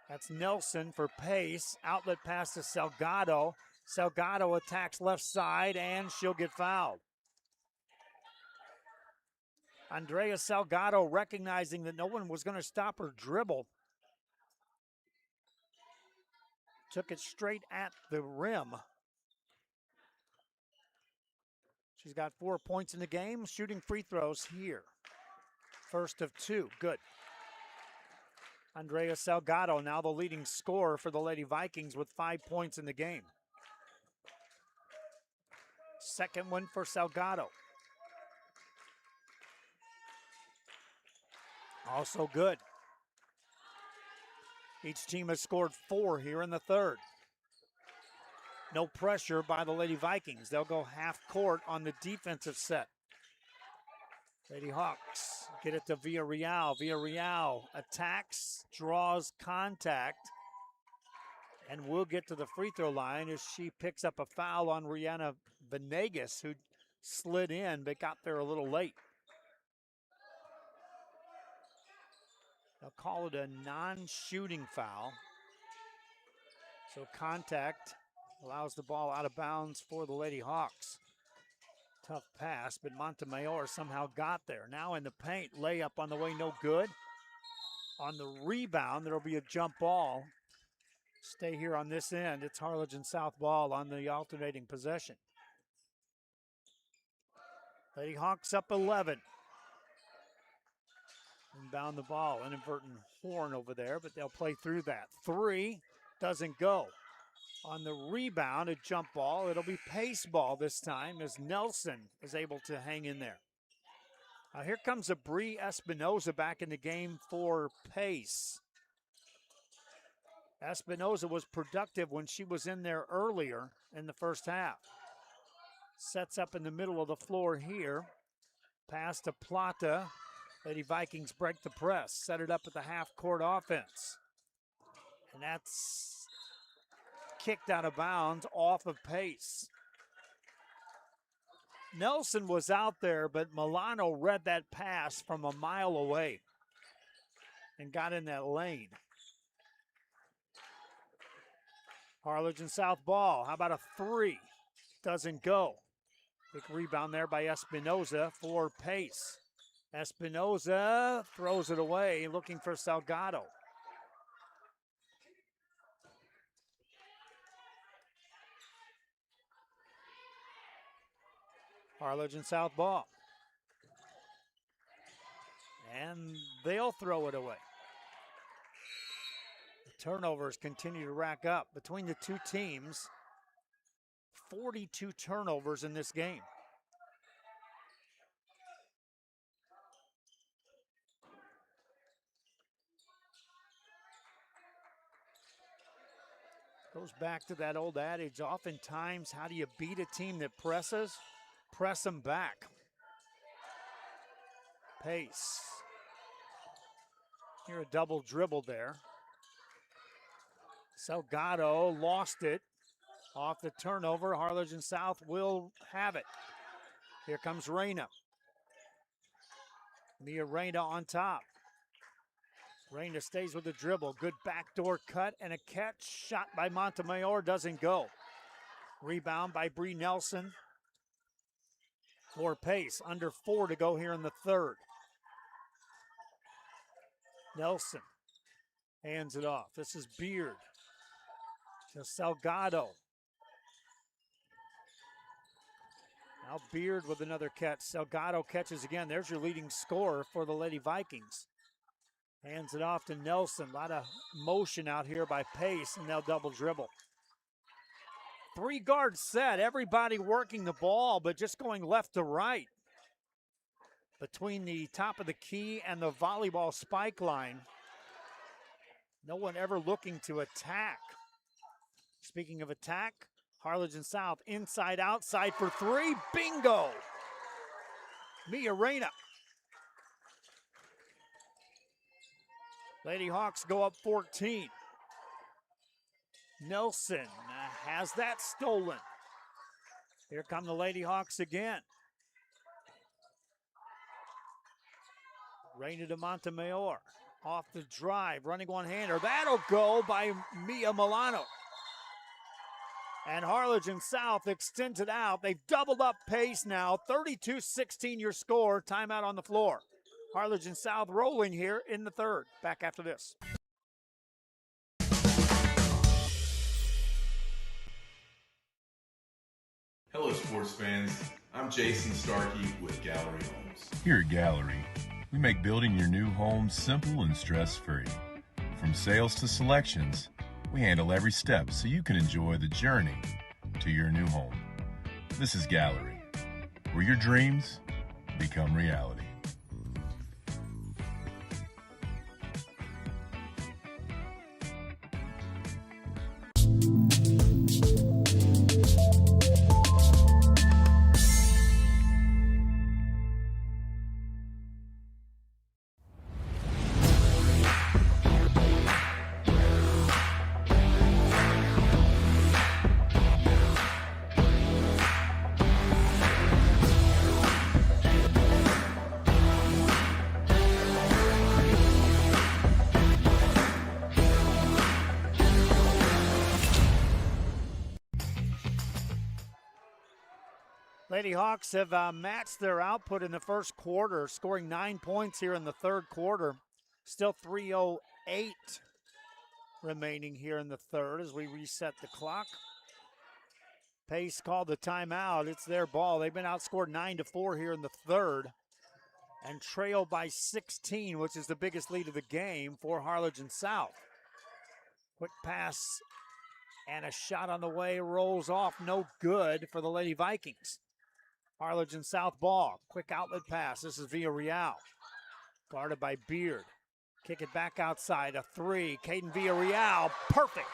That's Nelson for pace. Outlet pass to Salgado. Salgado attacks left side, and she'll get fouled. Andrea Salgado recognizing that no one was going to stop her dribble. Took it straight at the rim. She's got 4 points in the game, shooting free throws here. First of 2, good. Andrea Salgado now the leading scorer for the Lady Vikings with 5 points in the game. Second one for Salgado. Also good. Each team has scored 4 here in the third. No pressure by the Lady Vikings. They'll go half court on the defensive set. Lady Hawks get it to Villarreal. Villarreal attacks, draws contact, and will get to the free throw line as she picks up a foul on Rihanna Venegas, who slid in but got there a little late. They'll call it a non-shooting foul. So contact allows the ball out of bounds for the Lady Hawks. Tough pass, but Montemayor somehow got there. Now in the paint, layup on the way, no good. On the rebound, there'll be a jump ball. Stay here on this end. It's Harlingen South ball on the alternating possession. Lady Hawks up 11. Inbound the ball, inadvertent horn over there, but they'll play through that. 3, doesn't go. On the rebound, a jump ball. It'll be pace ball this time as Nelson is able to hang in there. Here comes a Bree Espinoza back in the game for pace. Espinoza was productive when she was in there earlier in the first half. Sets up in the middle of the floor here. Pass to Plata. Lady Vikings break the press. Set it up at the half-court offense. And that's kicked out of bounds off of pace. Nelson was out there, but Milano read that pass from a mile away and got in that lane. Harlingen South ball. How about a 3? Doesn't go. Big rebound there by Espinoza for pace. Espinoza throws it away, looking for Salgado. Harlingen South ball. And they'll throw it away. The turnovers continue to rack up. Between the two teams, 42 turnovers in this game. Goes back to that old adage, oftentimes, how do you beat a team that presses? Press them back. Pace. Here a double dribble there. Salgado lost it. Off the turnover, Harlingen South will have it. Here comes Reyna. Mia Reyna on top. Reyna stays with the dribble. Good backdoor cut and a catch. Shot by Montemayor doesn't go. Rebound by Bree Nelson. For pace. Under 4 to go here in the third. Nelson hands it off. This is Beard to Salgado. Now Beard with another catch. Salgado catches again. There's your leading scorer for the Lady Vikings. Hands it off to Nelson. A lot of motion out here by pace, and they'll double dribble. 3-guard set. Everybody working the ball, but just going left to right. Between the top of the key and the volleyball spike line. No one ever looking to attack. Speaking of attack, Harlingen South inside, outside for 3. Bingo! Mia Reyna. Lady Hawks go up 14. Nelson has that stolen. Here come the Lady Hawks again. Reyna to Montemayor. Off the drive, running one-hander. That'll go by Mia Milano. And Harlingen South extends it out. They've doubled up pace now. 32-16 your score. Timeout on the floor. Harlingen South rolling here in the third. Back after this. Hello, sports fans. I'm Jason Starkey with Gallery Homes. Here at Gallery, we make building your new home simple and stress-free. From sales to selections, we handle every step so you can enjoy the journey to your new home. This is Gallery, where your dreams become reality. Lady Hawks have matched their output in the first quarter, scoring 9 points here in the third quarter. Still 3:08 remaining here in the third as we reset the clock. Pace called the timeout. It's their ball. They've been outscored 9-4 here in the third and trail by 16, which is the biggest lead of the game for Harlingen South. Quick pass and a shot on the way, rolls off, no good for the Lady Vikings. Harlingen South ball, quick outlet pass. This is Villarreal, guarded by Beard. Kick it back outside, a three. Caden Villarreal, perfect.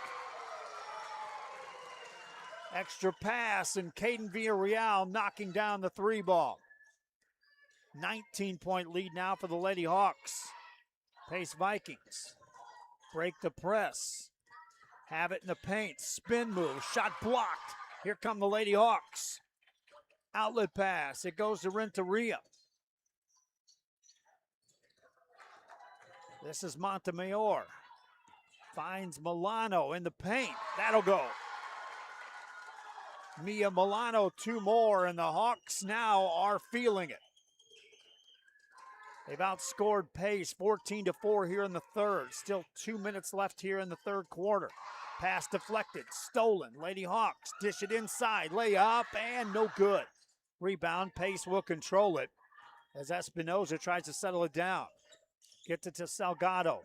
Extra pass, and Caden Villarreal knocking down the three ball. 19-point lead now for the Lady Hawks. Pace Vikings, break the press. Have it in the paint, spin move, shot blocked. Here come the Lady Hawks. Outlet pass, it goes to Renteria. This is Montemayor. Finds Milano in the paint, that'll go. Mia Milano, two more, and the Hawks now are feeling it. They've outscored Pace 14-4 here in the third. Still 2 minutes left here in the third quarter. Pass deflected, stolen. Lady Hawks dish it inside, lay up, and no good. Rebound, Pace will control it as Espinoza tries to settle it down. Gets it to Salgado.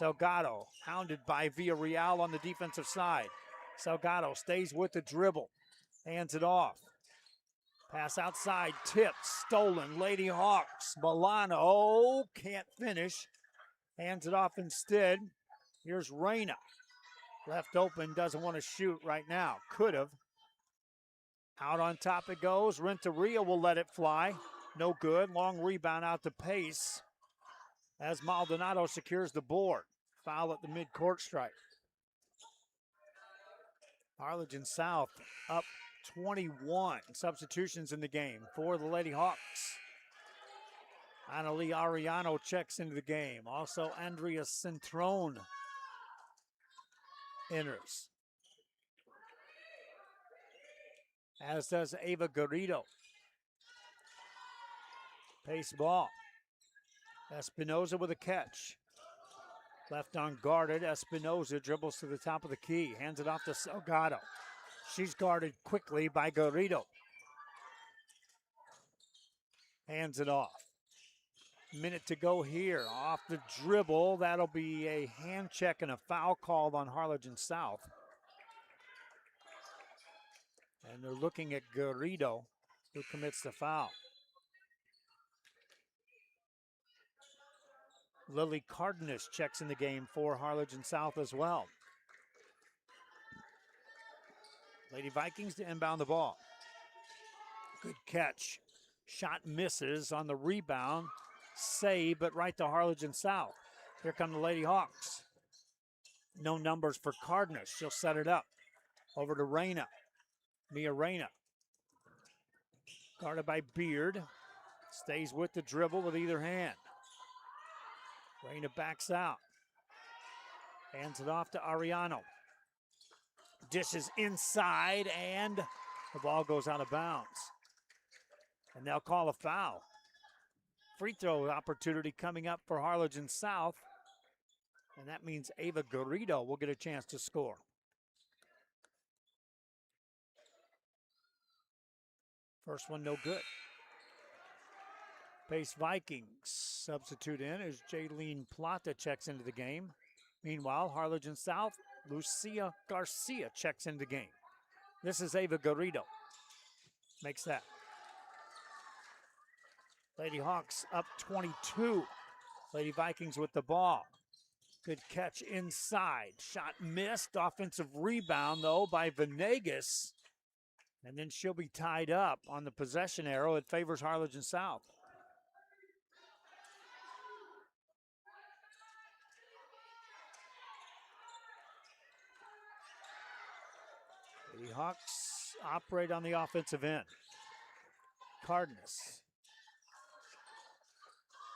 Salgado hounded by Villarreal on the defensive side. Salgado stays with the dribble, hands it off. Pass outside, tipped, stolen. Lady Hawks, Milano can't finish. Hands it off instead. Here's Reyna. Left open, doesn't want to shoot right now. Could have. Out on top it goes. Renteria will let it fly. No good. Long rebound out to Pace as Maldonado secures the board. Foul at the midcourt stripe. Harlingen South up 21 substitutions in the game for the Lady Hawks. Annalie Ariano checks into the game. Also, Andrea Centrone enters, as does Ava Garrido. Pace ball. Espinoza with a catch. Left unguarded. Espinoza dribbles to the top of the key. Hands it off to Salgado. She's guarded quickly by Garrido. Hands it off. Minute to go here. Off the dribble. That'll be a hand check and a foul called on Harlingen South. And they're looking at Garrido, who commits the foul. Lily Cardenas checks in the game for Harlingen South as well. Lady Vikings to inbound the ball. Good catch. Shot misses on the rebound. Save, but right to Harlingen South. Here come the Lady Hawks. No numbers for Cardenas. She'll set it up. Over to Reyna. Mia Reyna. Guarded by Beard. Stays with the dribble with either hand. Reina backs out. Hands it off to Ariano. Dishes inside, and the ball goes out of bounds. And they'll call a foul. Free throw opportunity coming up for Harlingen South. And that means Ava Garrido will get a chance to score. First one no good. Pace Vikings substitute in as Jaylene Plata checks into the game. Meanwhile, Harlingen South, Lucia Garcia checks into the game. This is Ava Garrido. Makes that. Lady Hawks up 22. Lady Vikings with the ball. Good catch inside. Shot missed. Offensive rebound, though, by Venegas. And then she'll be tied up on the possession arrow. It favors Harlingen South. The Hawks operate on the offensive end. Cardenas.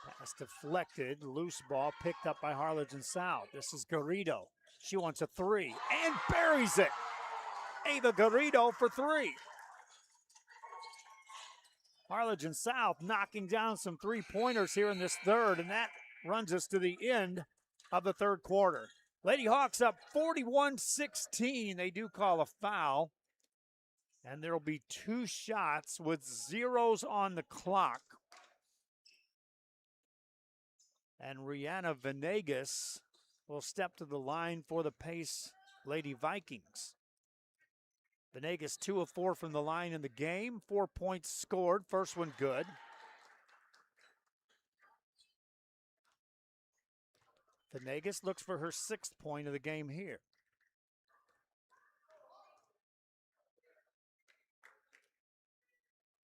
Pass deflected. Loose ball picked up by Harlingen South. This is Garrido. She wants a three and buries it. Ava Garrido for three. Harlingen South knocking down some three-pointers here in this third, and that runs us to the end of the third quarter. Lady Hawks up 41-16. They do call a foul, and there will be two shots with zeros on the clock. And Rihanna Venegas will step to the line for the Pace Lady Vikings. Venegas 2 of 4 from the line in the game. 4 points scored. First one good. Venegas looks for her 6th point of the game here.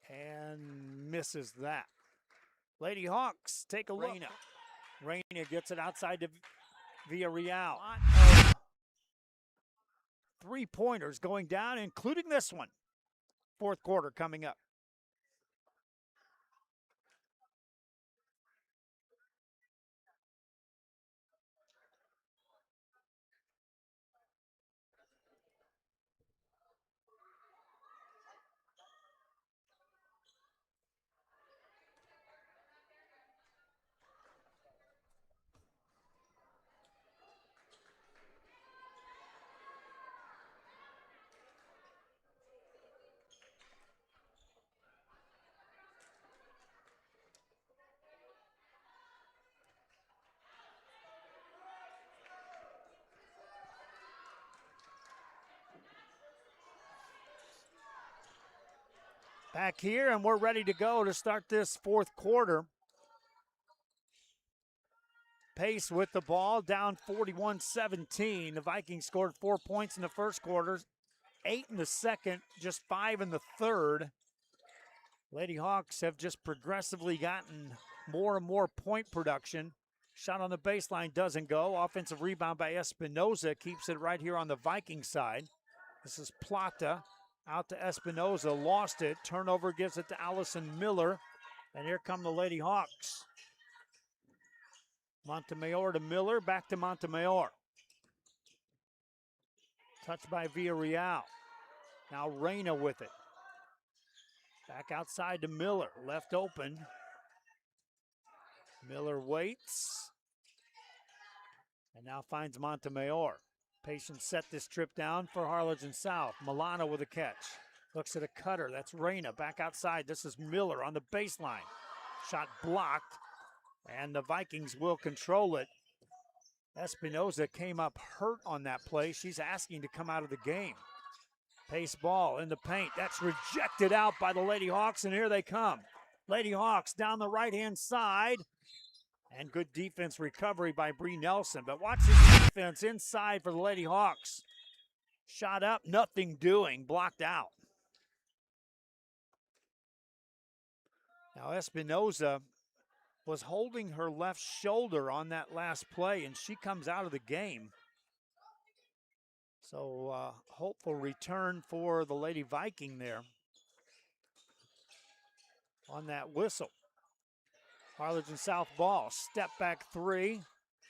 And misses that. Lady Hawks take a look. Reina gets it outside to Villarreal. 3-pointers going down, including this one. Fourth quarter coming up. Back here, and we're ready to go to start this fourth quarter. Pace with the ball, down 41-17. The Vikings scored 4 points in the first quarter, 8 in the second, just 5 in the third. Lady Hawks have just progressively gotten more and more point production. Shot on the baseline doesn't go. Offensive rebound by Espinoza keeps it right here on the Viking side. This is Plata. Out to Espinoza, lost it. Turnover gives it to Allison Miller. And here come the Lady Hawks. Montemayor to Miller, back to Montemayor. Touched by Villarreal. Now Reina with it. Back outside to Miller, left open. Miller waits. And now finds Montemayor. Patience set this trip down for Harlingen South. Milano with a catch. Looks at a cutter. That's Reina back outside. This is Miller on the baseline. Shot blocked. And the Vikings will control it. Espinoza came up hurt on that play. She's asking to come out of the game. Pace ball in the paint. That's rejected out by the Lady Hawks, and here they come. Lady Hawks down the right-hand side. And good defense recovery by Bree Nelson. But watch this defense inside for the Lady Hawks. Shot up, nothing doing, blocked out. Now Espinoza was holding her left shoulder on that last play, and she comes out of the game. So hopeful return for the Lady Viking there on that whistle. Harlingen South ball. Step back three.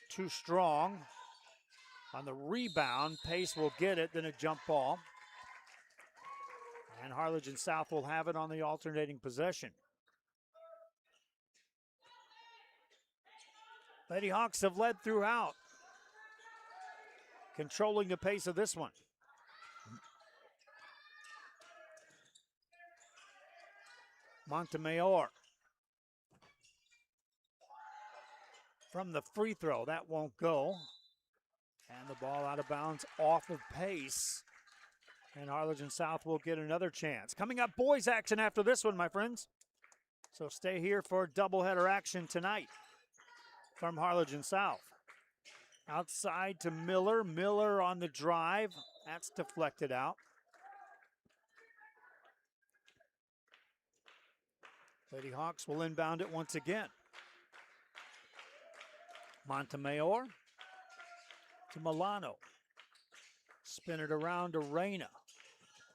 Too strong. On the rebound, Pace will get it, then a jump ball. And Harlingen South will have it on the alternating possession. Lady Hawks have led throughout, controlling the pace of this one. Montemayor. From the free throw, that won't go. And the ball out of bounds off of Pace. And Harlingen South will get another chance. Coming up, boys action after this one, my friends. So stay here for doubleheader action tonight from Harlingen South. Outside to Miller. Miller on the drive. That's deflected out. Lady Hawks will inbound it once again. Montemayor to Milano. Spin it around to Reyna.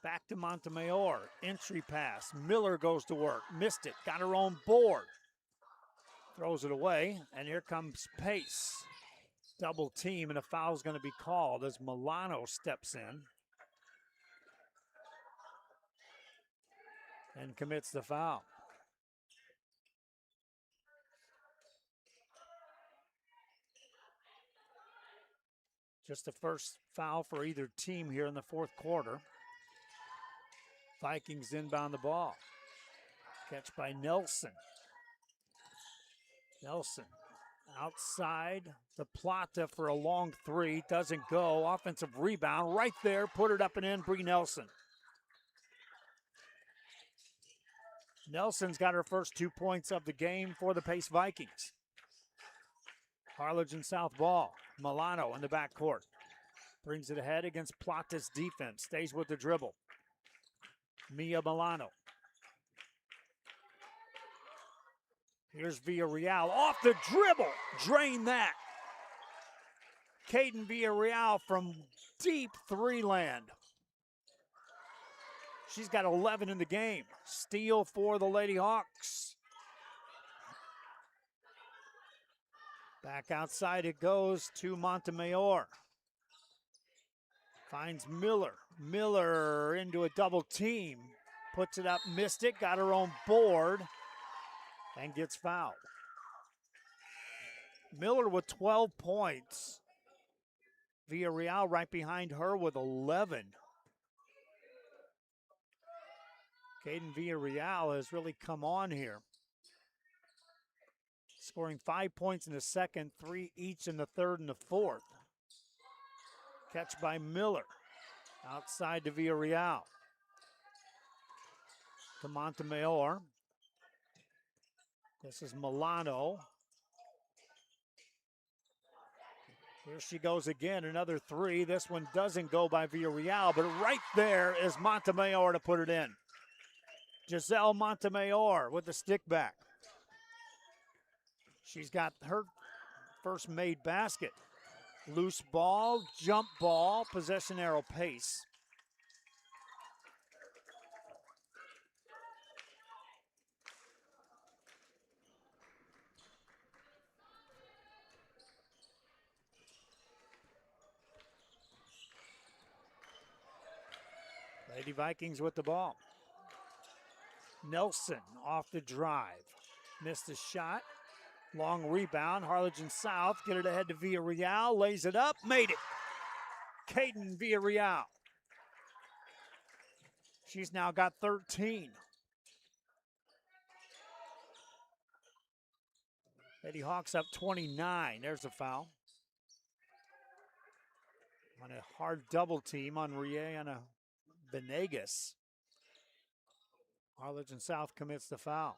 Back to Montemayor. Entry pass. Miller goes to work. Missed it. Got her own board. Throws it away. And here comes Pace. Double team, and a foul is going to be called as Milano steps in and commits the foul. Just the first foul for either team here in the fourth quarter. Vikings inbound the ball. Catch by Nelson. Nelson outside the Plata for a long three. Doesn't go. Offensive rebound right there. Put it up and in. Bree Nelson. Nelson's got her first 2 points of the game for the Pace Vikings. Harlingen South ball. Milano in the backcourt. Brings it ahead against Plata's defense. Stays with the dribble. Mia Milano. Here's Villarreal off the dribble. Drain that. Caden Villarreal from deep three land. She's got 11 in the game. Steal for the Lady Hawks. Back outside it goes to Montemayor. Finds Miller. Miller into a double team. Puts it up, missed it, got her own board, and gets fouled. Miller with 12 points. Villarreal right behind her with 11. Caden Villarreal has really come on here. Scoring 5 points in the second, 3 each in the third and the fourth. Catch by Miller. Outside to Villarreal. To Montemayor. This is Milano. Here she goes again, another three. This one doesn't go by Villarreal, but right there is Montemayor to put it in. Giselle Montemayor with the stick back. She's got her first made basket. Loose ball, jump ball, possession arrow Pace. Lady Vikings with the ball. Nelson off the drive. Missed a shot. Long rebound. Harlingen South get it ahead to Villarreal. Lays it up. Made it. Caden Villarreal. She's now got 13. Lady Hawks up 29. There's a foul. On a hard double team on Rihanna Venegas. Harlingen South commits the foul.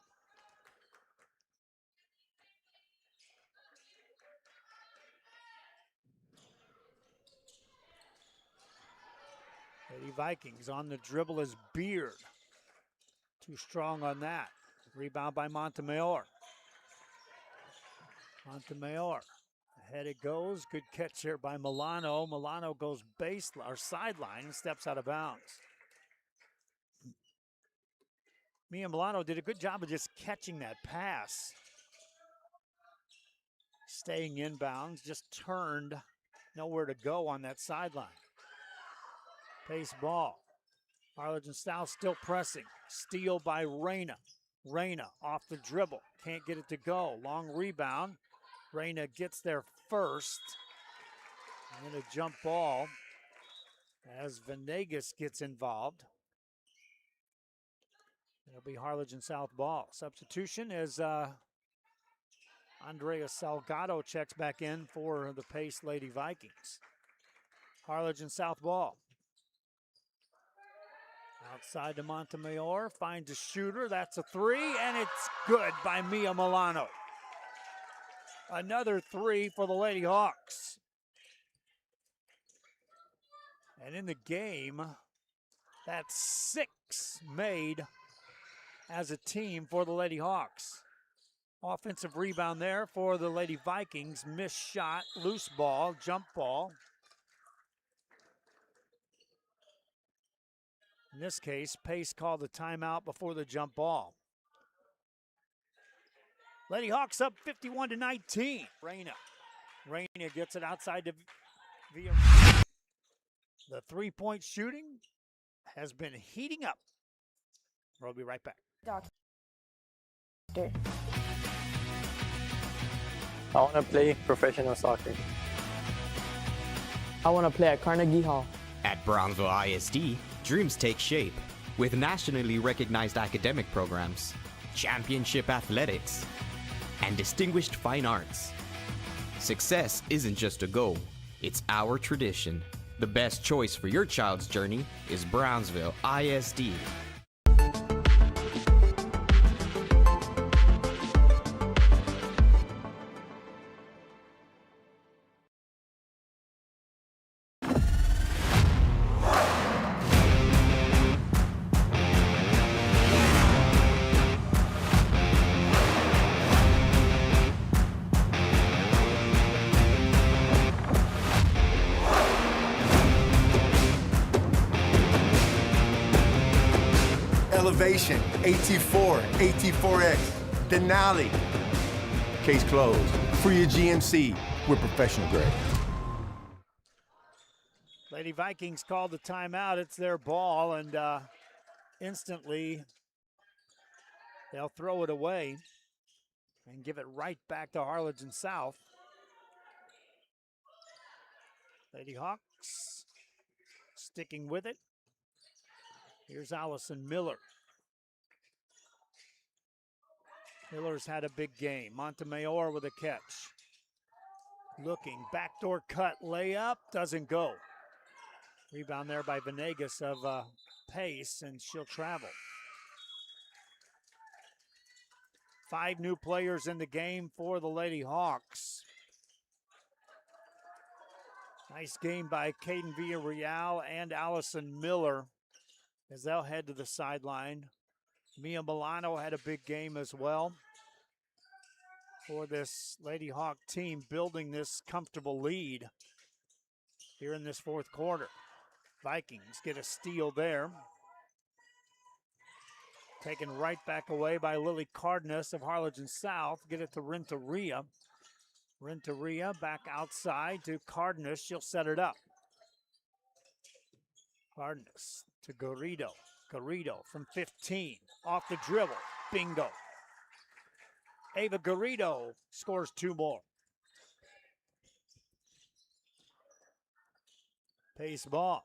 Lady Vikings on the dribble is Beard. Too strong on that. Rebound by Montemayor. Montemayor. Ahead it goes. Good catch here by Milano. Milano goes baseline or sideline and steps out of bounds. Mia Milano did a good job of just catching that pass. staying inbounds, just turned, nowhere to go on that sideline. Pace ball. Harlingen South still pressing. Steal by Reyna. Reyna off the dribble. Can't get it to go. Long rebound. Reyna gets there first. And a jump ball as Venegas gets involved. It'll be Harlingen South ball. Substitution as Andrea Salgado checks back in for the Pace Lady Vikings. Harlingen South ball. Outside to Montemayor, finds a shooter. That's a three, and it's good by Mia Milano. Another three for the Lady Hawks. And in the game, that's 6 made as a team for the Lady Hawks. Offensive rebound there for the Lady Vikings. Missed shot, loose ball, jump ball. In this case, Pace called the timeout before the jump ball. Lady Hawks up 51-19. Reyna gets it outside to Villa. The three-point shooting has been heating up. We'll be right back. I want to play professional soccer. I want to play at Carnegie Hall. At Brownsville ISD, dreams take shape with nationally recognized academic programs, championship athletics, and distinguished fine arts. Success isn't just a goal, it's our tradition. The best choice for your child's journey is Brownsville ISD. Elevation, AT4, AT4X, Denali. Case closed. For your GMC, we're professional grade. Lady Vikings called the timeout. It's their ball, and instantly they'll throw it away and give it right back to Harlingen South. Lady Hawks sticking with it. Here's Allison Miller. Miller's had a big game. Montemayor with a catch. Looking, backdoor cut, layup, doesn't go. Rebound there by Venegas of Pace, and she'll travel. 5 new players in the game for the Lady Hawks. Nice game by Caden Villarreal and Allison Miller as they'll head to the sideline. Mia Milano had a big game as well for this Lady Hawk team, building this comfortable lead here in this fourth quarter. Vikings get a steal there. Taken right back away by Lily Cardenas of Harlingen South. Get it to Renteria. Renteria back outside to Cardenas. She'll set it up. Cardenas to Garrido. Garrido from 15. Off the dribble. Bingo. Ava Garrido scores 2 more. Pace ball.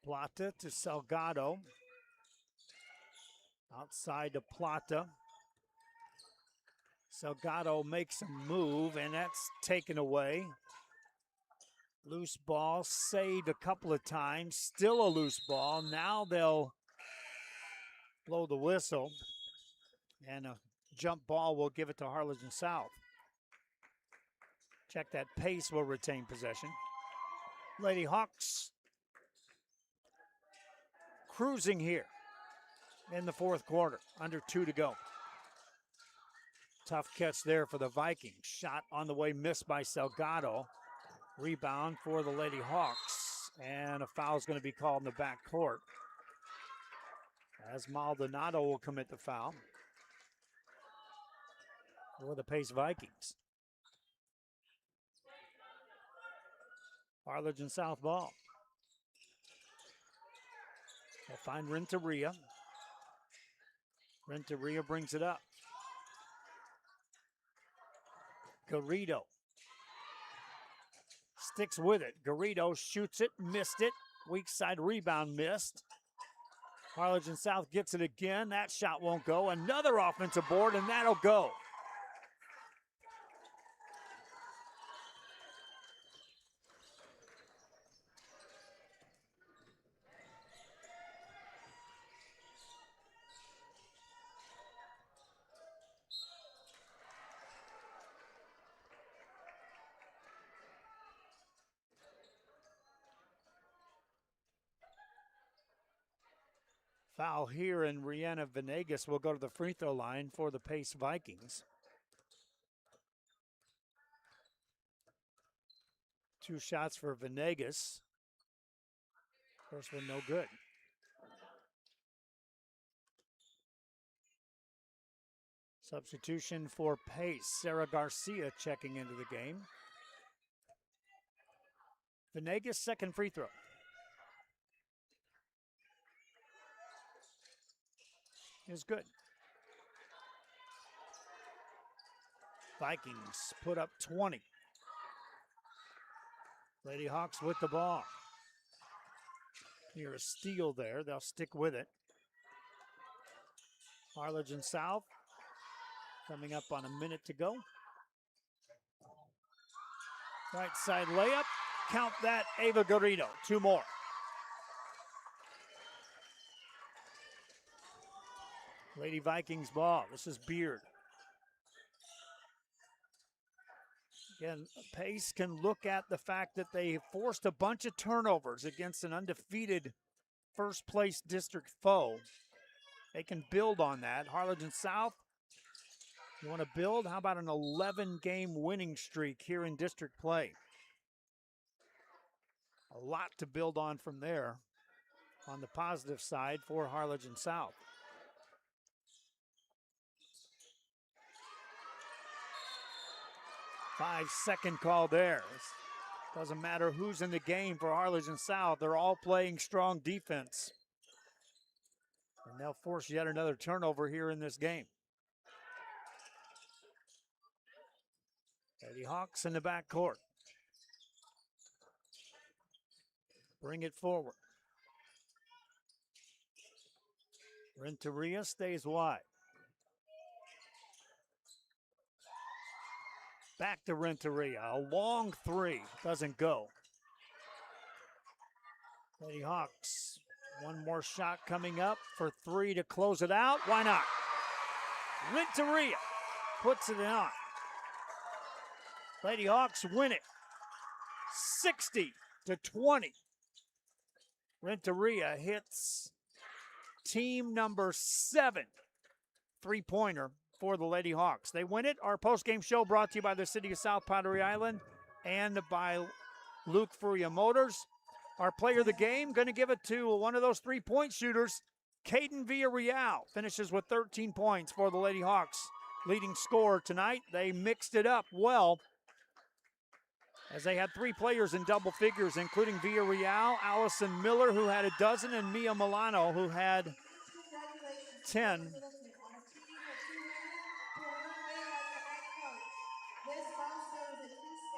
Plata to Salgado. Outside to Plata. Salgado makes a move, and that's taken away. Loose ball, saved a couple of times. Still a loose ball. Now they'll blow the whistle, and a jump ball will give it to Harlingen South. Check that. Pace will retain possession. Lady Hawks cruising here in the fourth quarter. Under 2 to go. Tough catch there for the Vikings. Shot on the way, missed by Salgado. Rebound for the Lady Hawks. And a foul is going to be called in the backcourt, as Maldonado will commit the foul. for the Pace Vikings. Harlingen South ball. They'll find Renteria. Renteria brings it up. Garrido sticks with it. Garrido shoots it, missed it. Weak side rebound missed. Harlingen South gets it again. That shot won't go. Another offensive board, and that'll go. Foul here, and Rihanna Venegas will go to the free throw line for the Pace Vikings. 2 shots for Venegas. First one no good. Substitution for Pace. Sarah Garcia checking into the game. Venegas' second free throw. Is good. Vikings put up 20. Lady Hawks with the ball. Here's a steal there. They'll stick with it. Harlingen South coming up on a minute to go. Right side layup. Count that, Ava Garrido. 2 more. Lady Vikings ball. This is Beard. Again, Pace can look at the fact that they forced a bunch of turnovers against an undefeated first-place district foe. They can build on that. Harlingen South, you want to build? How about an 11-game winning streak here in district play? A lot to build on from there on the positive side for Harlingen South. 5-second call there. Doesn't matter who's in the game for Harlingen South. They're all playing strong defense. And they'll force yet another turnover here in this game. Lady Hawks in the backcourt. Bring it forward. Renteria stays wide. Back to Renteria. A long 3. Doesn't go. Lady Hawks. One more shot coming up for 3 to close it out. Why not? Renteria puts it on. Lady Hawks win it. 60-20. Renteria hits team number 7 3-pointer for the Lady Hawks. They win it. Our post-game show brought to you by the City of South Padre Island and by Luke Furia Motors. Our player of the game, going to give it to one of those 3-point shooters. Caden Villarreal finishes with 13 points for the Lady Hawks. Leading scorer tonight. They mixed it up well as they had 3 players in double figures, including Villarreal, Allison Miller, who had a dozen, and Mia Milano, who had 10.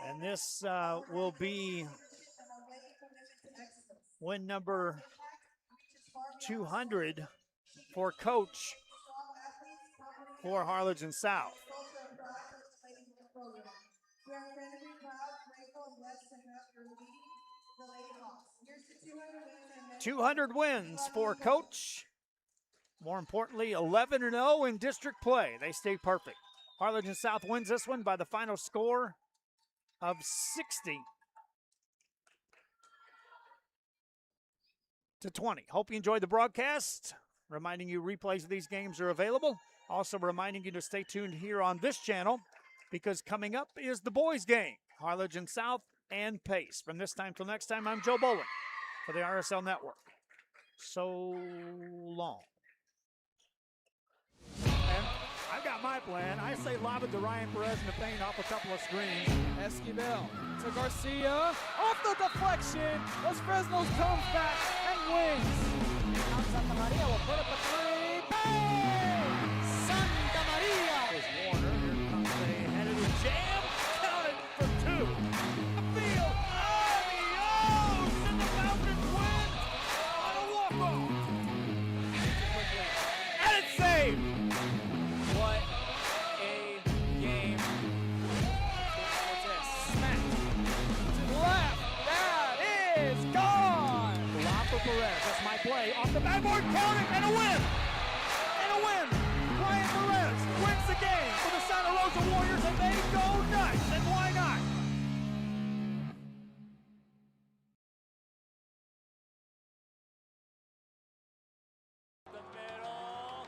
And this will be win number 200 for Coach for Harlingen South. 200 wins for Coach. More importantly, 11-0 in district play. They stay perfect. Harlingen South wins this one by the final score of 60-20. Hope you enjoyed the broadcast. Reminding you replays of these games are available. Also reminding you to stay tuned here on this channel because coming up is the boys game. Harlingen South and Pace. From this time till next time, I'm Joe Boland for the RSL Network. So long. And I've got got my plan. I say lob it to Ryan Perez in the paint off a couple of screens. Esquivel to Garcia. Off the deflection. Los Fresnos comes back and wins. Now Santa Maria will put up a three. Bang! Santa Maria. There's Warner. Here comes a headed jam. Counted for two. Field. Adios! And the Falcons win on a walk-off. And it's saved. What a game. What's this? Smack. To the left. That is gone. Lob for Perez. That's my play. Off the backboard. Counting and a win. And a win. Ryan Perez wins the game for the Santa Rosa Warriors, and they go nuts. And why not? The middle.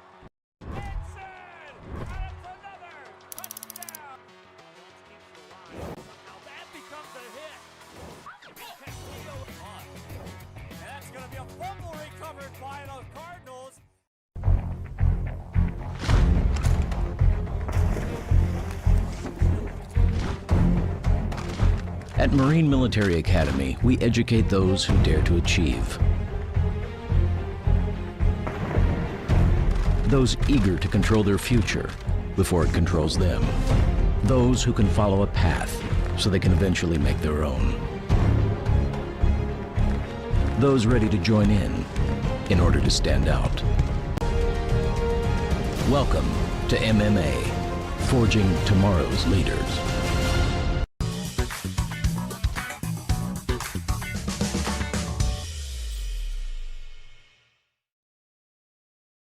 Benson! And it's another touchdown. Now that becomes a hit. Castillo on. And that's going to be a fumble recovered by the Cardinals. At Marine Military Academy, we educate those who dare to achieve. Those eager to control their future before it controls them. Those who can follow a path so they can eventually make their own. Those ready to join in order to stand out. Welcome to MMA, forging tomorrow's leaders.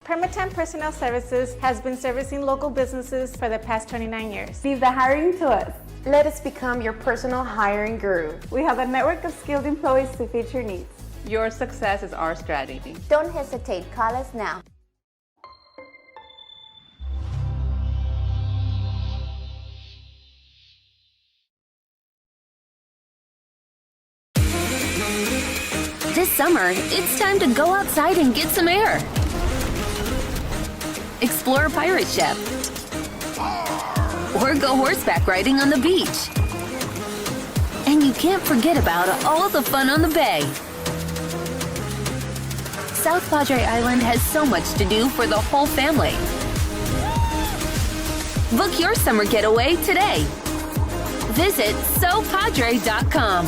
Permatemp Personnel Services has been servicing local businesses for the past 29 years. Leave the hiring to us. Let us become your personal hiring guru. We have a network of skilled employees to fit your needs. Your success is our strategy. Don't hesitate, call us now. This summer, it's time to go outside and get some air. Explore a pirate ship. Or go horseback riding on the beach. And you can't forget about all the fun on the bay. South Padre Island has so much to do for the whole family. Book your summer getaway today. Visit SoPadre.com.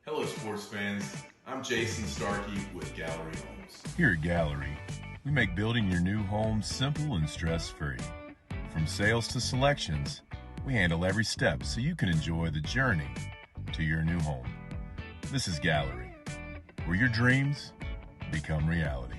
Hello, sports fans. I'm Jason Starkey with Gallery Homes. Here at Gallery, we make building your new home simple and stress-free. From sales to selections, we handle every step so you can enjoy the journey to your new home. This is Gallery, where your dreams become reality.